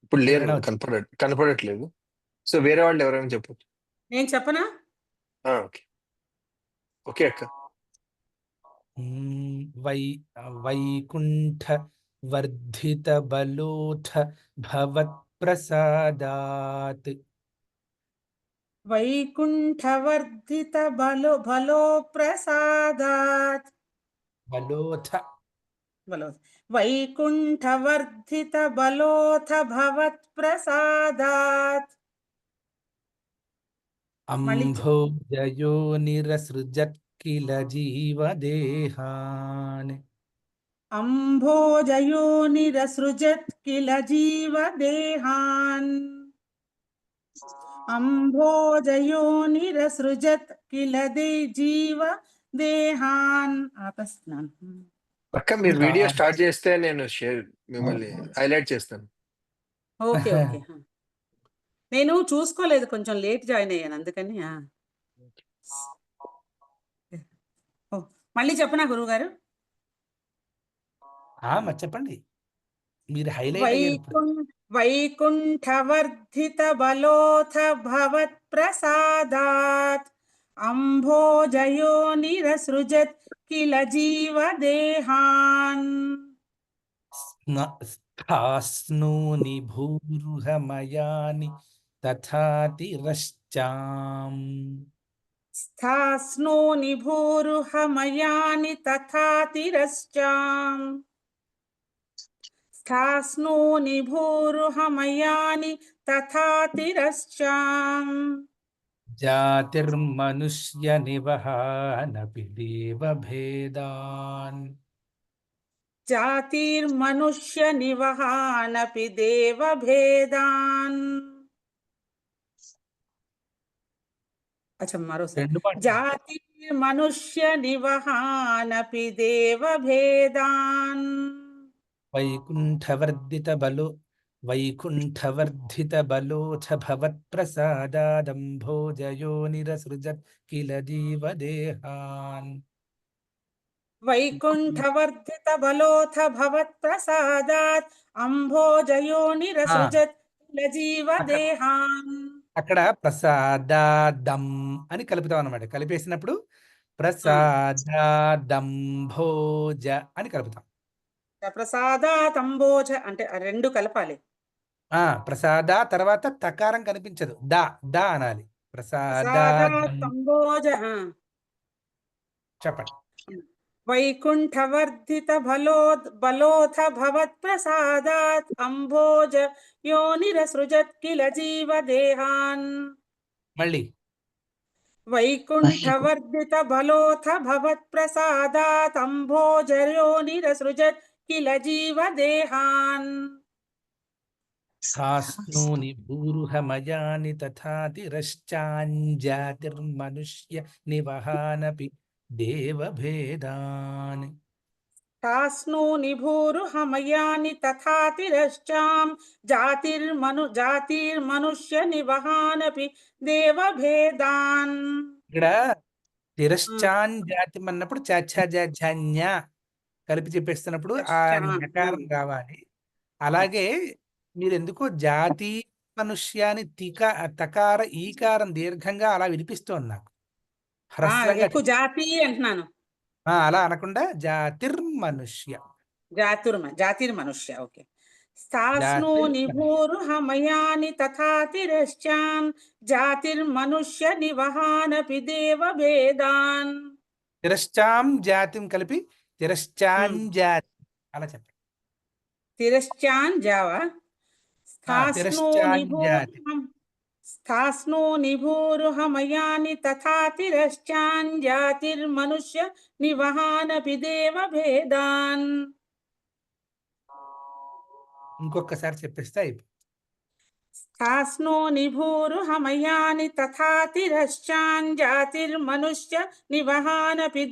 ఇప్పుడు లేరు, ఎవరైనా వచ్చి- కనపడట్లేదు. సో వేరే వాళ్ళు ఎవరైనా చెప్పచ్చు. నేను చెప్పనా? ఓకే ఓకే అక్క. వైకుంఠ వర్ధిత బలోథ భవత్ ప్రసాదాత్. వైకుంఠవర్ధిత బలో ప్రసాదాత్. బలోథ, వైకుంఠవర్ధిత బలోథ భవత్ ప్రసాదాత్. మళ్ళీ అంభోజయో నిరసృజత్ కిల జీవదేహాన్. అంభోజయో నిరసృజత్ కిల జీవదేహాన్. అంభోజయో నిరసృజత్ కిల జీవదేహాన్. ఆపస్తున్నాను. అక్క మీరు వీడియో స్టార్ట్ చేస్తే నేను మిమ్మల్ని హైలైట్ చేస్తాను. Okay okay. నేను చూసుకోలేదు, కొంచెం లేట్ జాయిన్ అయ్యాను అందుకని. మళ్ళీ చెప్పనా గురువుగారు? మరి చెప్పండి, మీరు హైలైట్ అయ్యారు. వైకుంఠవర్ధిత బలోథ భవత్ ప్రసాదాత్ అంభోజయో నిరసృజత్ కిల జీవదేహాన్. స్థాస్నూని భూరుహమయాని తథా తిరశ్చాం. స్థాస్నో నిభూరుహమయాని తథా తిరశ్చాం స్థాస్నో నిభూరుహమయాని తథా తిరశ్చాం జాతిర్మనుష్య నివహానపి దేవభేదాన్. జాతిర్మనుష్య నివహానపి దేవభేదాన్. అచ్చా మరోసారి. రెండు పాయింట్లు. జాతిర్మనుష్య నివహానపి దేవభేదాన్. వైకుంఠవర్ధిత బలోథ భవత్ప్రసాదాదంభోజయో నిరసృజత్ కిల జీవదేహాన్. వైకుంఠవర్ధిత బలోథ భవత్ప్రసాదాత్ అంభోజయో నిరసృజత్ కిల జీవదేహాన్. అక్కడ ప్రసాదాదం అని కలుపుతాం అన్నమాట. కలిపేసినప్పుడు ప్రసాదాదంభోజ అని కలుపుతాం. ప్రసాదాత్ అంభోజ అంటే ఆ రెండు కలపాలి. ప్రసాద తర్వాత తకారం కనిపించదు, దా దా అనాలి. ప్రసాదాత్ అంభోజ. చెప్పండి. వైకుంఠవర్ధిత బలోథ భవత్ప్రసాదాత్ అంభోజ యోనిరసృజత్ కిల జీవదేహాన్. మళ్ళీ వైకుంఠవర్ధిత బలోథ భవత్ప్రసాదాత్ అంభోజ యోనిరసృజత్ కిల జీవదేహాన్. స్థాస్నూని భూరుహమయాని తథా తిరశ్చాంజాతిర్మనుష్య నివహానపి దేవభేదాన్. తాస్నో నిభూరుహమయాని తథా తిరశ్చాం జాతిర్మనుష్య నివహానపి దేవభేదాన్. ఇక్కడ తిరశ్చాంజాతి అన్నప్పుడు చాఛాజాన్య కలిపి చెప్పేస్తున్నప్పుడు ఆ నకారం రావాలి. అలాగే మీరు ఎందుకో జాతి మనుష్యాన్ని తకార ఈకారం దీర్ఘంగా అలా వినిపిస్తోంది నాకు. హ్రస్వంగా ఎక్కువ జాతి అంటున్నాను. అలా అనకుండా జాతిర్మనుష్య. జాతిర్మనుష్య. ఓకే. స్థాస్నో నిభూరుహమయాని తథా తిరశ్చాం జాతిర్మనుష్య నివహానపి దేవభేదాన్. తిరశ్చాం జాతిం కలిపి తిరశ్చాంజాతి అలా చెప్పండి. తిరశ్చాన్ జావా. స్థాస్నో నిభూరుహమయాని తథా తిరశ్చాన్ జాతిర్మనుష్య నివహానపి దేవభేదాన్. ఇంకొకసారి చెప్పేస్తే అయిపోయింది. స్థాస్నో నిభూరుహమయాని తథా తిరశ్చాన్ జాతిర్మనుష్య నివహానపి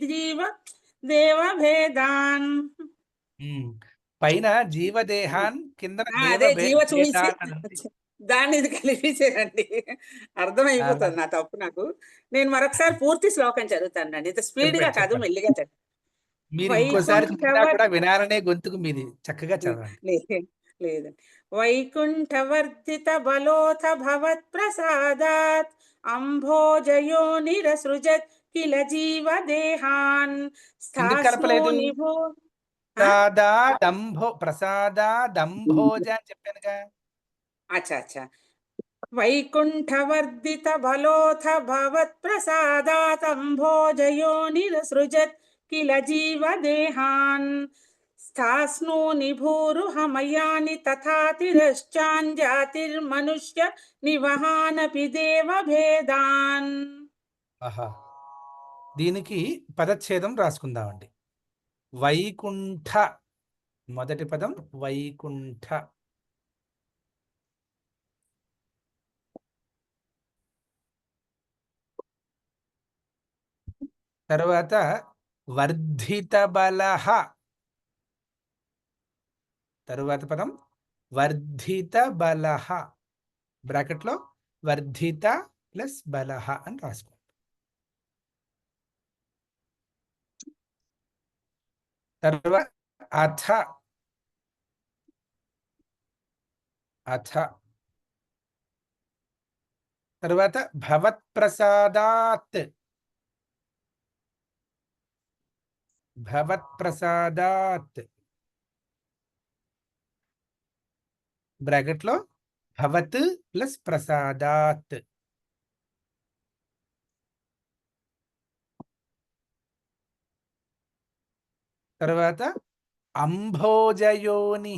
దేవభేదాన్. పైన జీవదేహాన్ కింద జీవ చూసి దాన్ని ఇది కలిపించారండి. అర్థమైపోతుంది నా తప్పు నాకు. నేను మరొకసారి పూర్తి శ్లోకం చదువుతానండి. ఇంత స్పీడ్ గా కాదు, మెల్లిగా చదువు. మీరు ఇంకోసారి కూడా వినాలనే గొంతుకు మీది, చక్కగా చదవండి. లేదండి. వైకుంఠవర్ధిత బలోథ భవత్ప్రసాదాత్ అంభోజయో నిరసృజత్ కిల జీవదేహాన్. ప్రసాదాదంభోజ అని చెప్పానుగా. అచ్చా. వైకుంఠవర్ధిత బలోథ భవత్ప్రసాదాత్ అంభోజయో నిరసృజత్ కిల జీవదేహాన్. స్థాస్నో నిభూరుహమయాని తథా తిరశ్చాన్ జాతిర్మనుష్య నివహానపి దేవభేదాన్. దీనికి పదచ్ఛేదం రాసుకుందామండి. వైకుంఠ మొదటి పదం వైకుంఠ. తర్వాత వర్ధిత బలః. తరువాత పదం వర్ధిత బలః. బ్రాకెట్లో వర్ధిత ప్లస్ బలః అని రాసుకోండి. తర్వాత అథ. తర్వాత భవత్ప్రసాదాత్. బ్రాకెట్లో భవత్ ప్లస్ ప్రసాదాత్. తర్వాత అంభోజయోని,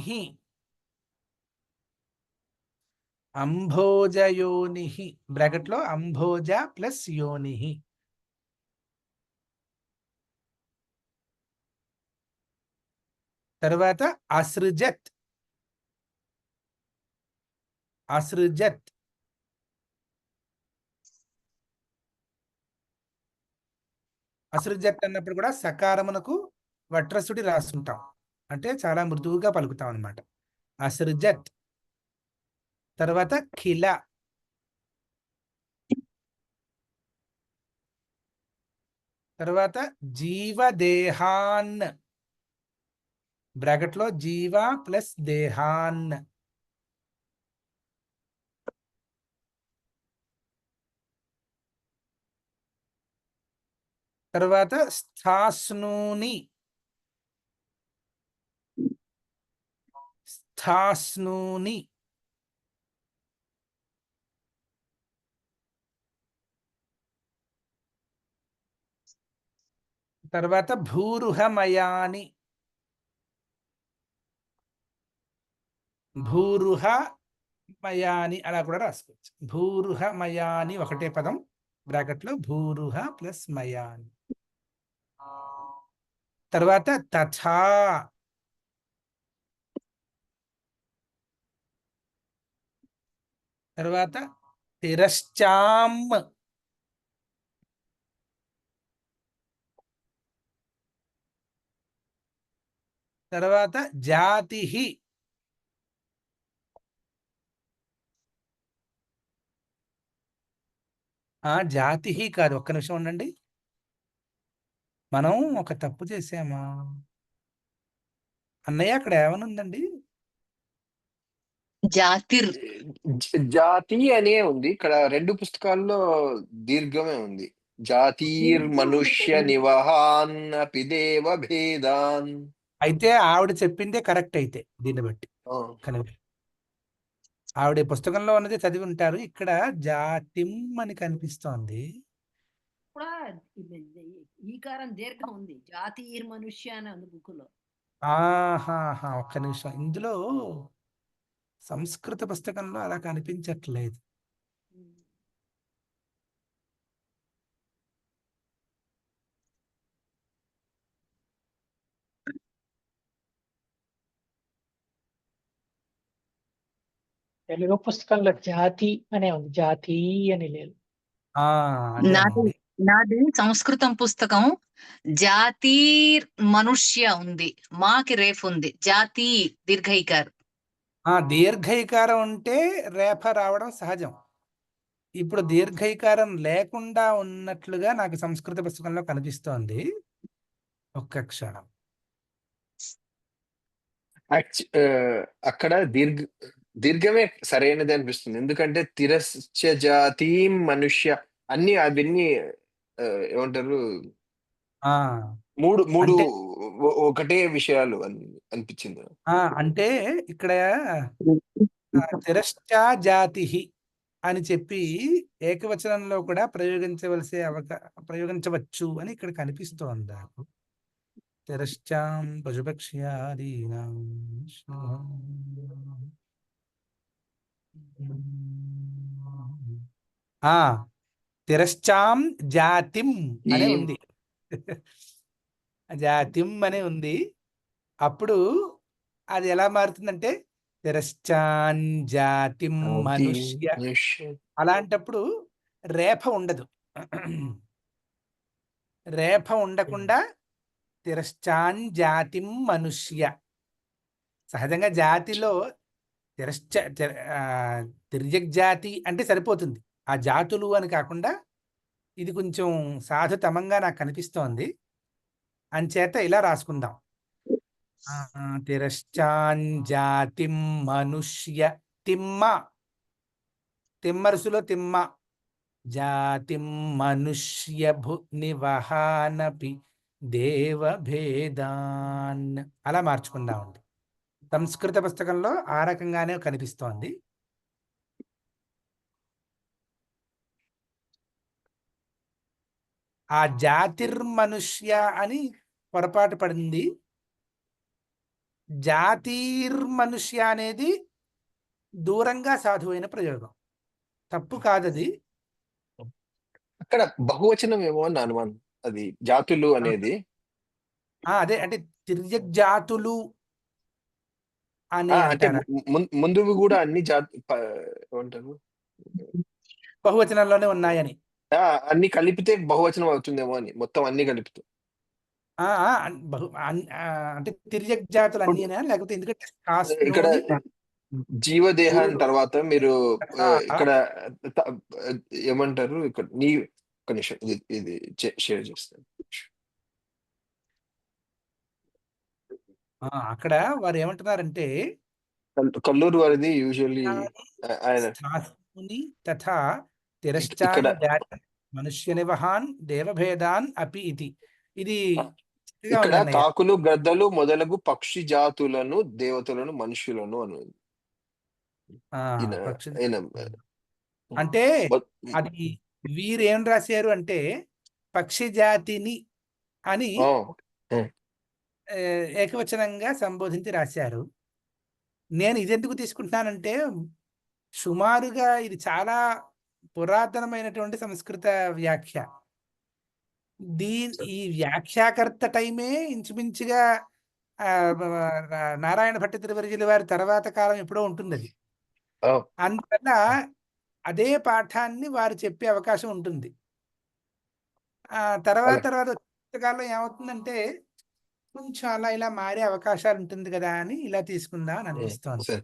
అంభోజయోని, బ్రాకెట్లో అంభోజ ప్లస్ యోని. తర్వాత అసృజత్, అసృజత్. అసృజత్ అన్నప్పుడు కూడా సకారమునకు వట్రసుడి రాస్తుంటాం, అంటే చాలా మృదువుగా పలుకుతాం అన్నమాట. అసృజత్. తర్వాత ఖిల, తర్వాత జీవదేహాన్, బ్రాకెట్లో జీవ ప్లస్ దేహాన్. తర్వాత స్థాస్నూని, స్థాస్నూని. తర్వాత భూరుహమయాని, భూరుహమయాని అలా కూడా రాసుకోవచ్చు. భూరుహమయాని ఒకటే పదం, బ్రాకెట్లో భూరుహ ప్లస్ మయాని. తర్వాత తథా, తర్వాత తిరశ్చాం, తర్వాత జాతి, జాతి కాదు, ఒక్క నిమిషం ఉండండి, మనం ఒక తప్పు చేసామా అన్నయ్య? అక్కడ ఏమనుందండి? జాతిర్. జాతి అనే ఉంది ఇక్కడ, 2 పుస్తకాల్లో దీర్ఘమే ఉంది. జాతీర్ మనుష్య నివహాన్ పిదేవ భేదాన్. అయితే ఆవిడ చెప్పిందే కరెక్ట్ అయితే దీన్ని బట్టి. ఆ, కనుక ఆవిడ పుస్తకంలో ఉన్నది చదివి ఉంటారు. ఇక్కడ జాతిం అని కనిపిస్తోంది. కూడా ఈకారం దీర్ఘం ఉంది. జాతీర్ మనుష్య అని ఉంది బుక్ లో. ఆహాహా, ఒక్క నిమిషం, ఇందులో సంస్కృత పుస్తకంలో అలా కనిపించట్లేదు. తెలుగు పుస్తకంలో జాతి అనే ఉంది, జాతి అని లేదు. అదే నాది అండి. నాది సంస్కృతం పుస్తకం జాతీర్ మనుష్య ఉంది, మాకి రేఫ్ ఉంది, జాతి దీర్ఘైకార్. దీర్ఘైకారం ఉంటే రేఫ రావడం సహజం. ఇప్పుడు దీర్ఘైకారం లేకుండా ఉన్నట్లుగా నాకు సంస్కృత పుస్తకంలో కనిపిస్తోంది. ఒక్క క్షణం. అక్కడ దీర్ఘమే సరైనది అనిపిస్తుంది. ఎందుకంటే తిరస్చ జాతి మనుష్య అవన్నీ ఏమంటారు, ఆ మూడు అంటే ఒకటే విషయాలు అనిపించింది. అంటే ఇక్కడ తిరశ్చా జాతి అని చెప్పి ఏకవచనంలో కూడా ప్రయోగించవచ్చు అని ఇక్కడ కనిపిస్తోంది నాకు. తిరశ్చాం పశుపక్ష్యాదీనాం తిరశ్చాం జాతిం అనే ఉంది. జాతిం అనే ఉంది. అప్పుడు అది ఎలా మారుతుందంటే తిరశ్చాన్ జాతిం మనుష్య. అలాంటప్పుడు రేఫ ఉండదు. రేఫ ఉండకుండా తిరశ్చాన్ జాతిం మనుష్య. సహజంగా జాతిలో తిర్యగ్జాతి అంటే సరిపోతుంది. ఆ జాతులు అని కాకుండా ఇది కొంచెం సాధుతమంగా నాకు కనిపిస్తోంది. అంచేత ఇలా రాసుకుందాం. తిరశ్చాన్ జాతిం మనుష్య, తిమ్మ, తిమ్మరుసులో తిమ్మ, జాతిం మనుష్య నివహానపి దేవభేదాన్ అలా మార్చుకుందామండి. సంస్కృత పుస్తకంలో ఆ రకంగానే కనిపిస్తోంది. ఆ జాతిర్మనుష్య అని పొరపాటు పడింది. జాతీర్మనుష్య అనేది దూరంగా సాధువైన ప్రయోగం, తప్పు కాదది. అక్కడ బహువచనం ఏమో అని అనుమానం. అది జాతులు అనేది అదే అంటే తిర్యగ్జాతులు అని అంటే అంటారు, ముందువి కూడా అన్ని ఏమంటారు, బహువచనంలోనే ఉన్నాయని. అన్ని కలిపితే బహువచనం అవుతుందేమో అని, మొత్తం అన్ని కలిపితే. అంటే తిర్యగ్జాతులు అన్నీనా, లేకపోతే ఎందుకంటే ఇక్కడ శాస్త్రోని జీవదేహాన్ని తర్వాత మీరు ఆ, ఇక్కడ త- ఏమంటారు, ఇక్కడ ఒక నిమిషం ఇది షేర్ చేస్తాను. అక్కడ వారు ఏమంటున్నారంటే కల్లూరు వారిది యూజువల్లీ ఆయన శాస్త్రోని తథా ఇక్కడ తిరశ్చాన్ మనుష్య నివహాన్ దేవభేదాన్ అపి ఇది. ఇది చక్కగా ఇక్కడ ఉందన్నయ్య. కాకులు గద్దలు మొదలగు పక్షి జాతులను దేవతలను మనుషులను అని ఉంది. పక్షి ఈయన అంటే అది వీరేం రాశారు అంటే పక్షి జాతిని అని ఏకవచనంగా సంబోధించి రాశారు. నేను ఇదెందుకు తీసుకుంటున్నానంటే సుమారుగా ఇది చాలా పురాతనమైనటువంటి సంస్కృత వ్యాఖ్య. ఈ వ్యాఖ్యాకర్త టైమే ఇంచుమించుగా నారాయణ భట్ట తిరువరిజుల వారి తర్వాత కాలం ఎప్పుడో ఉంటుంది అది. అందువల్ల అదే పాఠాన్ని వారు చెప్పే అవకాశం ఉంటుంది. తర్వాత పుస్తకాల్లో ఏమవుతుందంటే కొంచెం అలా ఇలా మారే అవకాశాలు ఉంటుంది కదా అని ఇలా తీసుకుందాం అని అనిపిస్తోంది.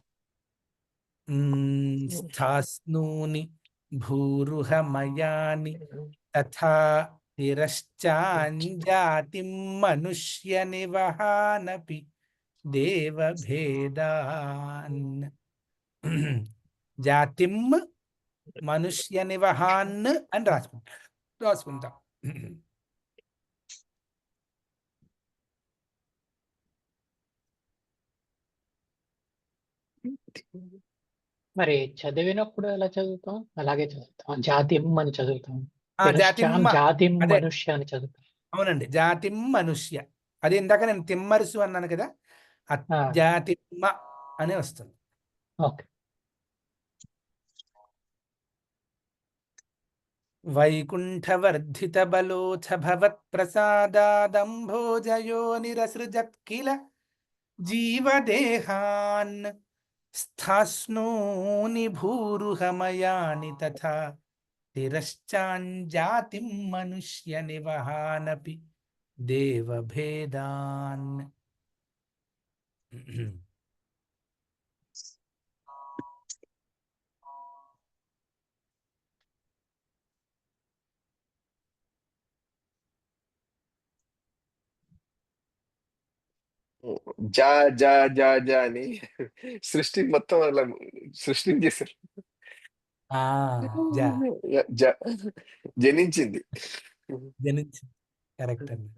స్థాస్నూని భూరుహమయాని తథా తిరశ్చాంజాతిం మనుష్య నివహానపి దేవభేదాన్. జాతిం మనుష్య నివహాన్ అని రాసుకుంటాం. మరి చదివినప్పుడు ఎలా చదువుతాం? అలాగే చదువుతాం. జాతిం అని చదువుతాం. జాతిమ్మ జాతిం అదే మనుష్య అని చదువుతాం. అవునండి, జాతిం మనుష్య. అది ఇందాక నేను తిమ్మరుసు అన్నాను కదా, జాతిమ్మ అనే వస్తుంది. ఓకే. వైకుంఠవర్ధిత బలోథ భవత్ ప్రసాదాదంభోజయో నిరసృజత్ కిల జీవదేహాన్ స్థాస్నూని భూరుహమయాని తథా తిరశ్చాంజాతిం మనుష్య నివహానపి దేవభేదాన్. జా జా జా జా అని సృష్టి మొత్తం అలా సృష్టించేశారు. జనించింది. కరెక్ట్ అండి.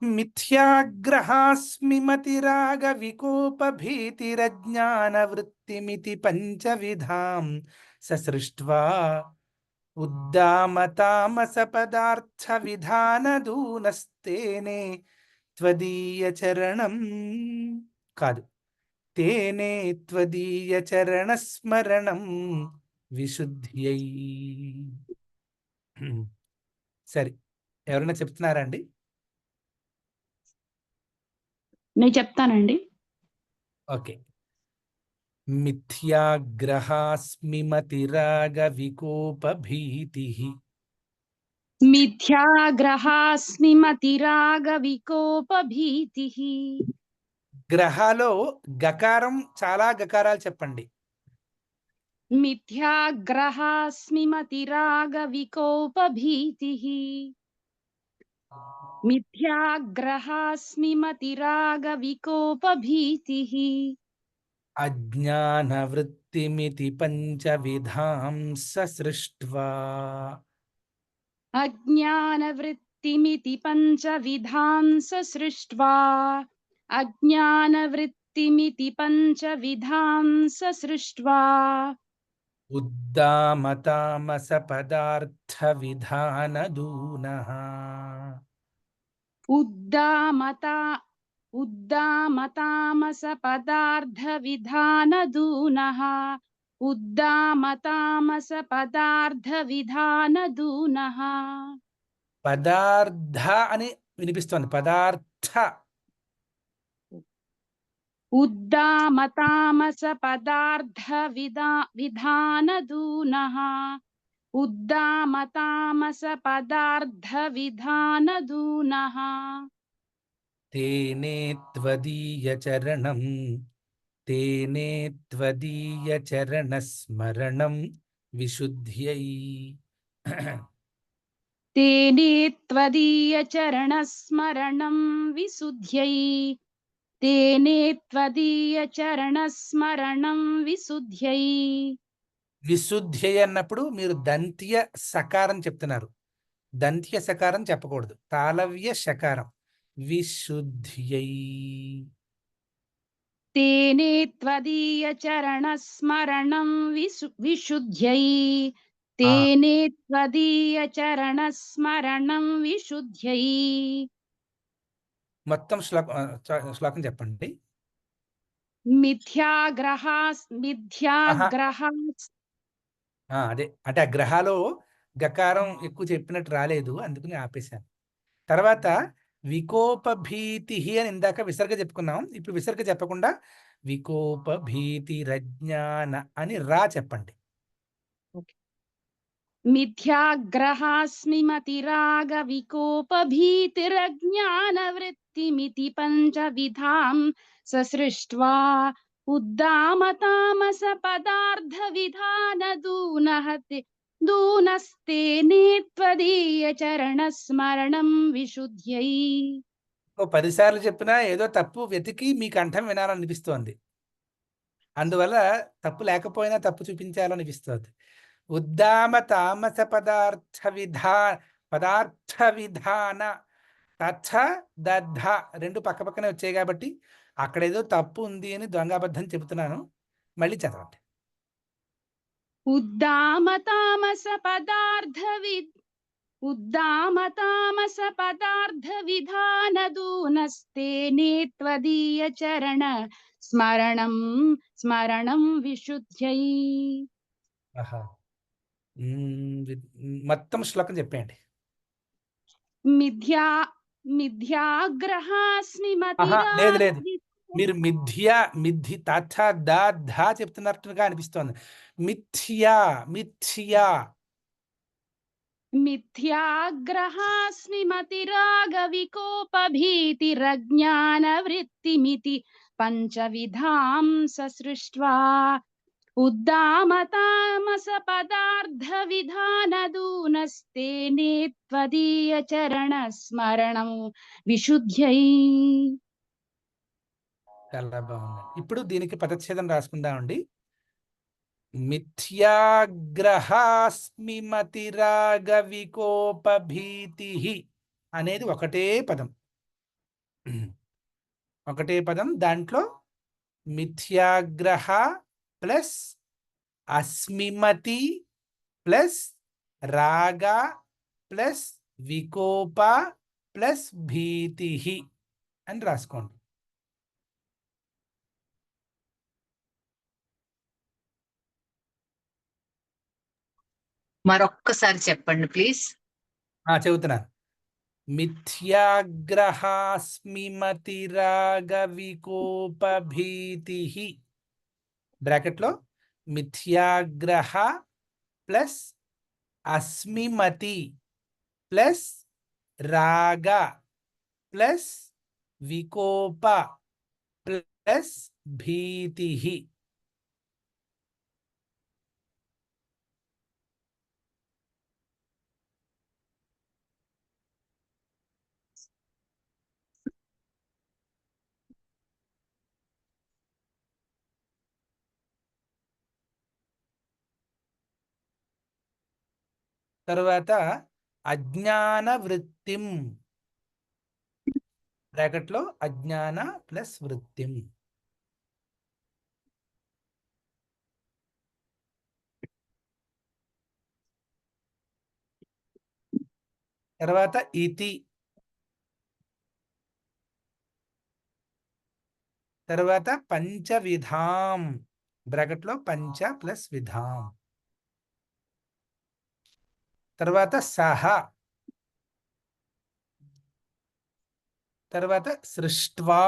మిథ్యాగ్రహాస్మి మతిరాగ వికోప భీతిరజ్ఞాన వృత్తిమితి పంచవిధాం ససృష్ట్వా ఉద్దామతామస పదార్థ విధాన దూనస్తేనే త్వదీయ చరణం కాదు. తేనే త్వదీయ చరణ స్మరణం విశుద్ధ్యై. సరే, ఎవరైనా చెప్తున్నారండి? నేను చెప్తానండి. ఓకే. మిథ్యాగ్రహాస్మిమతిరాగ వికోపభీతిః. మిథ్యాగ్రహాస్మి మతిరాగ వికోపభీతిః. గ్రహాలో గకారం, చాలా గకారాలు చెప్పండి. మిథ్యాగ్రహాస్మి మతిరాగ వికోపభీతిః. మిథ్యాగ్రహాస్మి మతిరాగ వికోపభీతిః. అజ్ఞానవృత్తిమితి పంచవిధాం సృష్ట్వా. అజ్ఞానవృత్తిమితి పంచవిధాం సృష్ట్వా. అజ్ఞానవృత్తిమితి పంచవిధాం సృష్ట్వా. ఉద్దామతామస పదార్థ విధానదూనః. ఉద్దామతామస పదార్థ విధానదూనః. ఉద్దామతామస పదార్థ విధానదూనః. పదార్థ అని వినిపిస్తోంది. పదార్థ. ఉద్దామతామస పదార్థ విధానదూనః. ఉద్దామతామస పదార్థ విధానదూనః. తేనే త్వదీయ చరణం, తేనే త్వదీయ చరణ స్మరణం విశుద్ధ్యై. తేనే త్వదీయ చరణ స్మరణం విశుద్ధ్యై. తేనే త్వదీయ చరణ స్మరణం విశుద్ధ్యై. విశుద్ధ్యై అన్నప్పుడు మీరు దంత్య సకారం చెప్తున్నారు. దంత్య సకారం చెప్పకూడదు. తాళవ్య షకారం. విశుద్ధ్యై. తేనే త్వదీయ చరణ స్మరణం విశుద్ధ్యై. తేనే త్వదీయ చరణ స్మరణం విశుద్ధ్యై. మొత్తం శ్లోకం చెప్పండి. మిథ్యాగ్రహాస్ అదే అంటే ఆ గ్రహాలో గకారం ఎక్కువ చెప్పినట్టు రాలేదు, అందుకని ఆపేశాను. తర్వాత వికోపభీతి అని ఇందాక విసర్గ చెప్పుకున్నాం. ఇప్పుడు విసర్గ చెప్పకుండా వికోపభీతి రజ్ఞాన అని రా చెప్పండి. మిథ్యాగ్రహాస్మి మతిరాగ వికోపభీతిరజ్ఞాన వృత్తిమితి పంచవిధాం సృష్ట్వా. ఉద్దామతామస పదార్థ విధానదూనః. దూనస్తేనే త్వదీయ చరణ స్మరణం విశుద్ధ్యై. 10 సార్లు చెప్పినా ఏదో తప్పు వెతికి మీ కంఠం వినాలనిపిస్తోంది. అందువల్ల తప్పు లేకపోయినా తప్పు చూపించాలనిపిస్తోంది. ఉద్దామ తామస పదార్థ విధాన తథ దద్ధ రెండు పక్కపక్కనే వచ్చాయి కాబట్టి అక్కడేదో తప్పు ఉంది అని దొంగాబద్ధం చెబుతున్నాను. మళ్ళీ చదవండి. ఉద్దామతామస పదార్థ విధానదూనస్తేనే త్వదీయ చరణ స్మరణం విశుద్ధ్యై. మొత్తం శ్లోకం చెప్పేయండి. మిథ్యాగ్రహాస్మి లేదు మీరు మిథ్య తథ దా చెప్తున్నట్టుగా అనిపిస్తోంది. మిథ్యాగ్రహాస్మి మతిరాగ వికోపభీతిరజ్ఞాన వృత్తిమితి పంచవిధాం సృష్ట్వా. ఉద్దామతామస పదార్థ విధానదూనస్తేనే త్వదీయ చరణ స్మరణం విశుద్ధ్యై. చాలా బాగుంది. ఇప్పుడు దీనికి పదచ్ఛేదం రాసుకుందామండి. మిథ్యాగ్రహాస్మి మతిరాగ వికోపభీతి అనేది ఒకటే పదం. దాంట్లో మిథ్యాగ్రహ ప్లస్ అస్మిమతి ప్లస్ రాగ ప్లస్ వికోప ప్లస్ భీతి అని రాసుకోండి. మరొక్కసారి చెప్పండి ప్లీజ్. చెబుతున్నాను. మిథ్యాగ్రహాస్మిమతిరాగ వికోపభీతి. బ్రాకెట్లో మిథ్యాగ్రహ ప్లస్ అస్మిమతి ప్లస్ రాగ ప్లస్ వికోప ప్లస్ భీతి. తర్వాత అజ్ఞాన వృత్తిం, బ్రాకెట్లో అజ్ఞాన ప్లస్ వృత్తిం. తర్వాత ఇతి, తర్వాత పంచవిధాం, బ్రాకెట్లో పంచ ప్లస్ విధాం. తర్వాత సహ, తర్వాత సృష్ట్వా,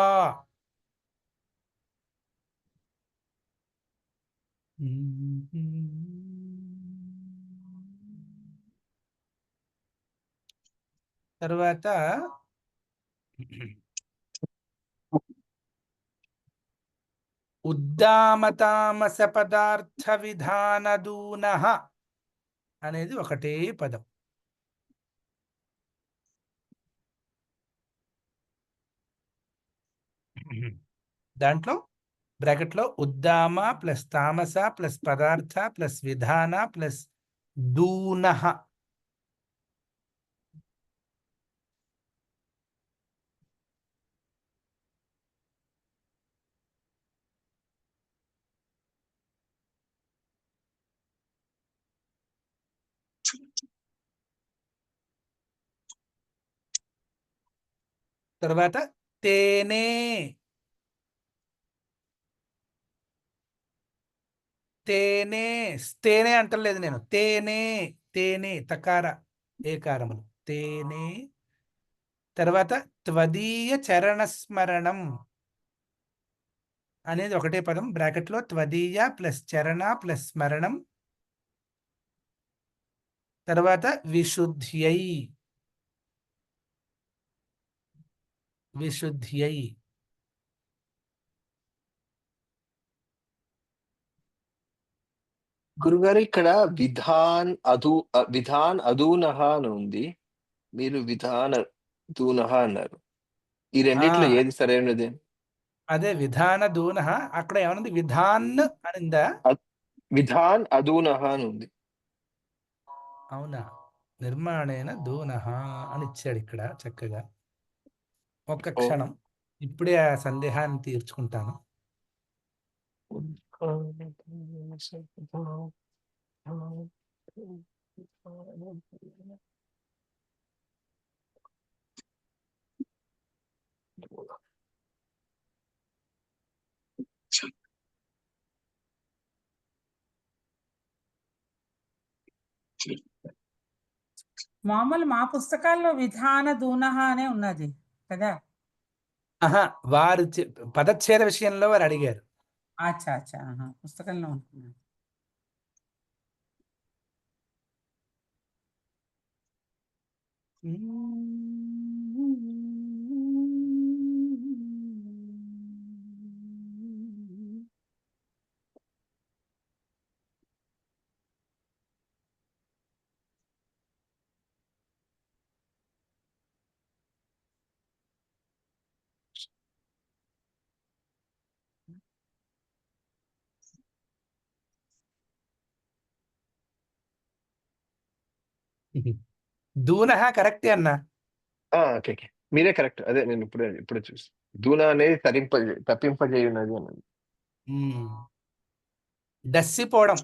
తర్వాత ఉద్దామతామస పదార్థ విధానదూనః అనేది ఒకటే పదం. దాంట్లో బ్రాకెట్లో ఉద్దామ ప్లస్ తామస ప్లస్ పదార్థ ప్లస్ విధాన ప్లస్ దూనః. తర్వాత తేనే, తేనే తేనే అంటలేదు నేను, తేనే తేనే తకార ఏకారములు తేనే. తర్వాత త్వదీయ చరణస్మరణం అనేది ఒకటే పదం, బ్రాకెట్లో త్వదీయ ప్లస్ చరణ ప్లస్ స్మరణం. తర్వాత విశుద్ధ్యై, విశుద్ధ్యై. గురుగారు ఇక్కడ విధాన్ అధూనః అని ఉంది, మీరు విధాన దూనః అన్నారు. ఈ రెండిట్లో ఏది సరైనది? అదే విధాన దూనః. అక్కడ ఏమన్నది? విధాన్ అనిందా? విధాన్ అధూనః అని ఉంది. అవునా? నిర్మాణేన దూనః అని ఇచ్చాడు ఇక్కడ చక్కగా. ఒక్క క్షణం, ఇప్పుడే ఆ సందేహాన్ని తీర్చుకుంటాను. మామూలు మా పుస్తకాల్లో విధాన దూనః అనే ఉన్నది కదా. వారు పదచ్ఛేద విషయంలో వారు అడిగారు. అచ్చా అచ్చా, పుస్తకంలో ఉంటున్నది. దూనః కరెక్టే అన్నా. ఓకే, మీరే కరెక్ట్. అదే నేను ఇప్పుడే చూసి దూన అనేది తప్పింపజేయున్నది అన్నది. డస్సిపోవడం.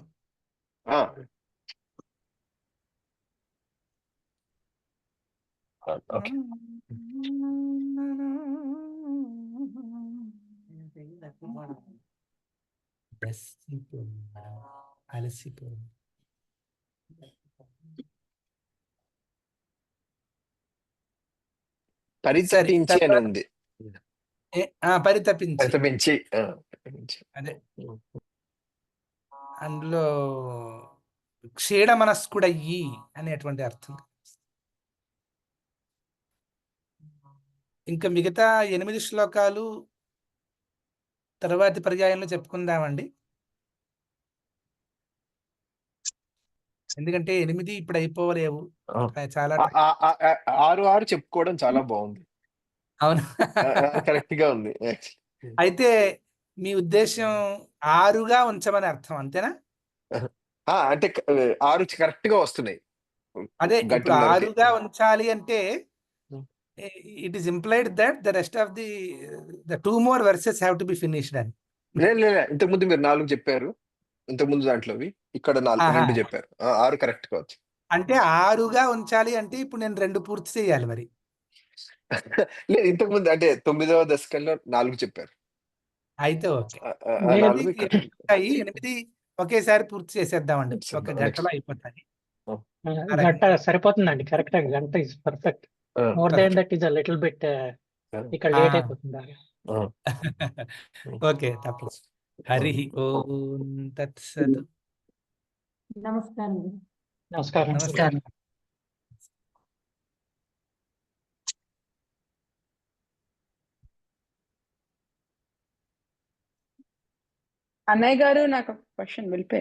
ఓకే. అలసిపోవడం. పరితపించి అని ఉంది. పరితపించి పరితపించి అదే అందులో క్షీణ మనస్కుడయ్యి అనేటువంటి అర్థం. ఇంకా మిగతా 8 శ్లోకాలు తర్వాతి పర్యాయంలో చెప్పుకుందామండి. ఎందుకంటే 8 ఇప్పుడు అయిపోలేవు. చాలా ఆరు ఆరు చెప్పుకోవడం చాలా బాగుంది. అవును. కరెక్ట్ గా ఉంది. అయితే మీ ఉద్దేశం 6గా ఉంచమని అర్థం అంతేనా? అంటే 6 కరెక్ట్ గా వస్తున్నాయి. అదే ఇప్పుడు గంటన్నరకి. 6గా ఉంచాలి అంటే it is implied that the rest of the 2 more verses have to be finished అని. లేదు ఇంతకుముందు మీరు 4 చెప్పారు. ఇంతకుముందు దాంట్లోవి ఇక్కడ 2 చెప్పారు. 6 కరెక్ట్ గా వచ్చి. అంటే 6గా ఉంచాలి అంటే ఇప్పుడు నేను 2 పూర్తి చేయాలి మరి. లేదు ఇంతకుముందు అంటే 9వ దశకంలో 4 చెప్పారు. అయితే ఓకే. 4 ఇక్కడ 8 ఒకేసారి పూర్తి చేసేద్దామండి. ఒక గంటలో అయిపోతుంది. గంట సరిపోతుందండి. కరెక్ట్ గంట is perfect. More than that is a little bit ఇక్కడ లేట్ అయిపోతుంది. ఓకే తప్పదు. హరి ఓం తత్సత్. నమస్కారం. నమస్కారం. నమస్కారం. అన్నయ్య గారు నాకు క్వశ్చన్ వెళ్ళిపోయారు.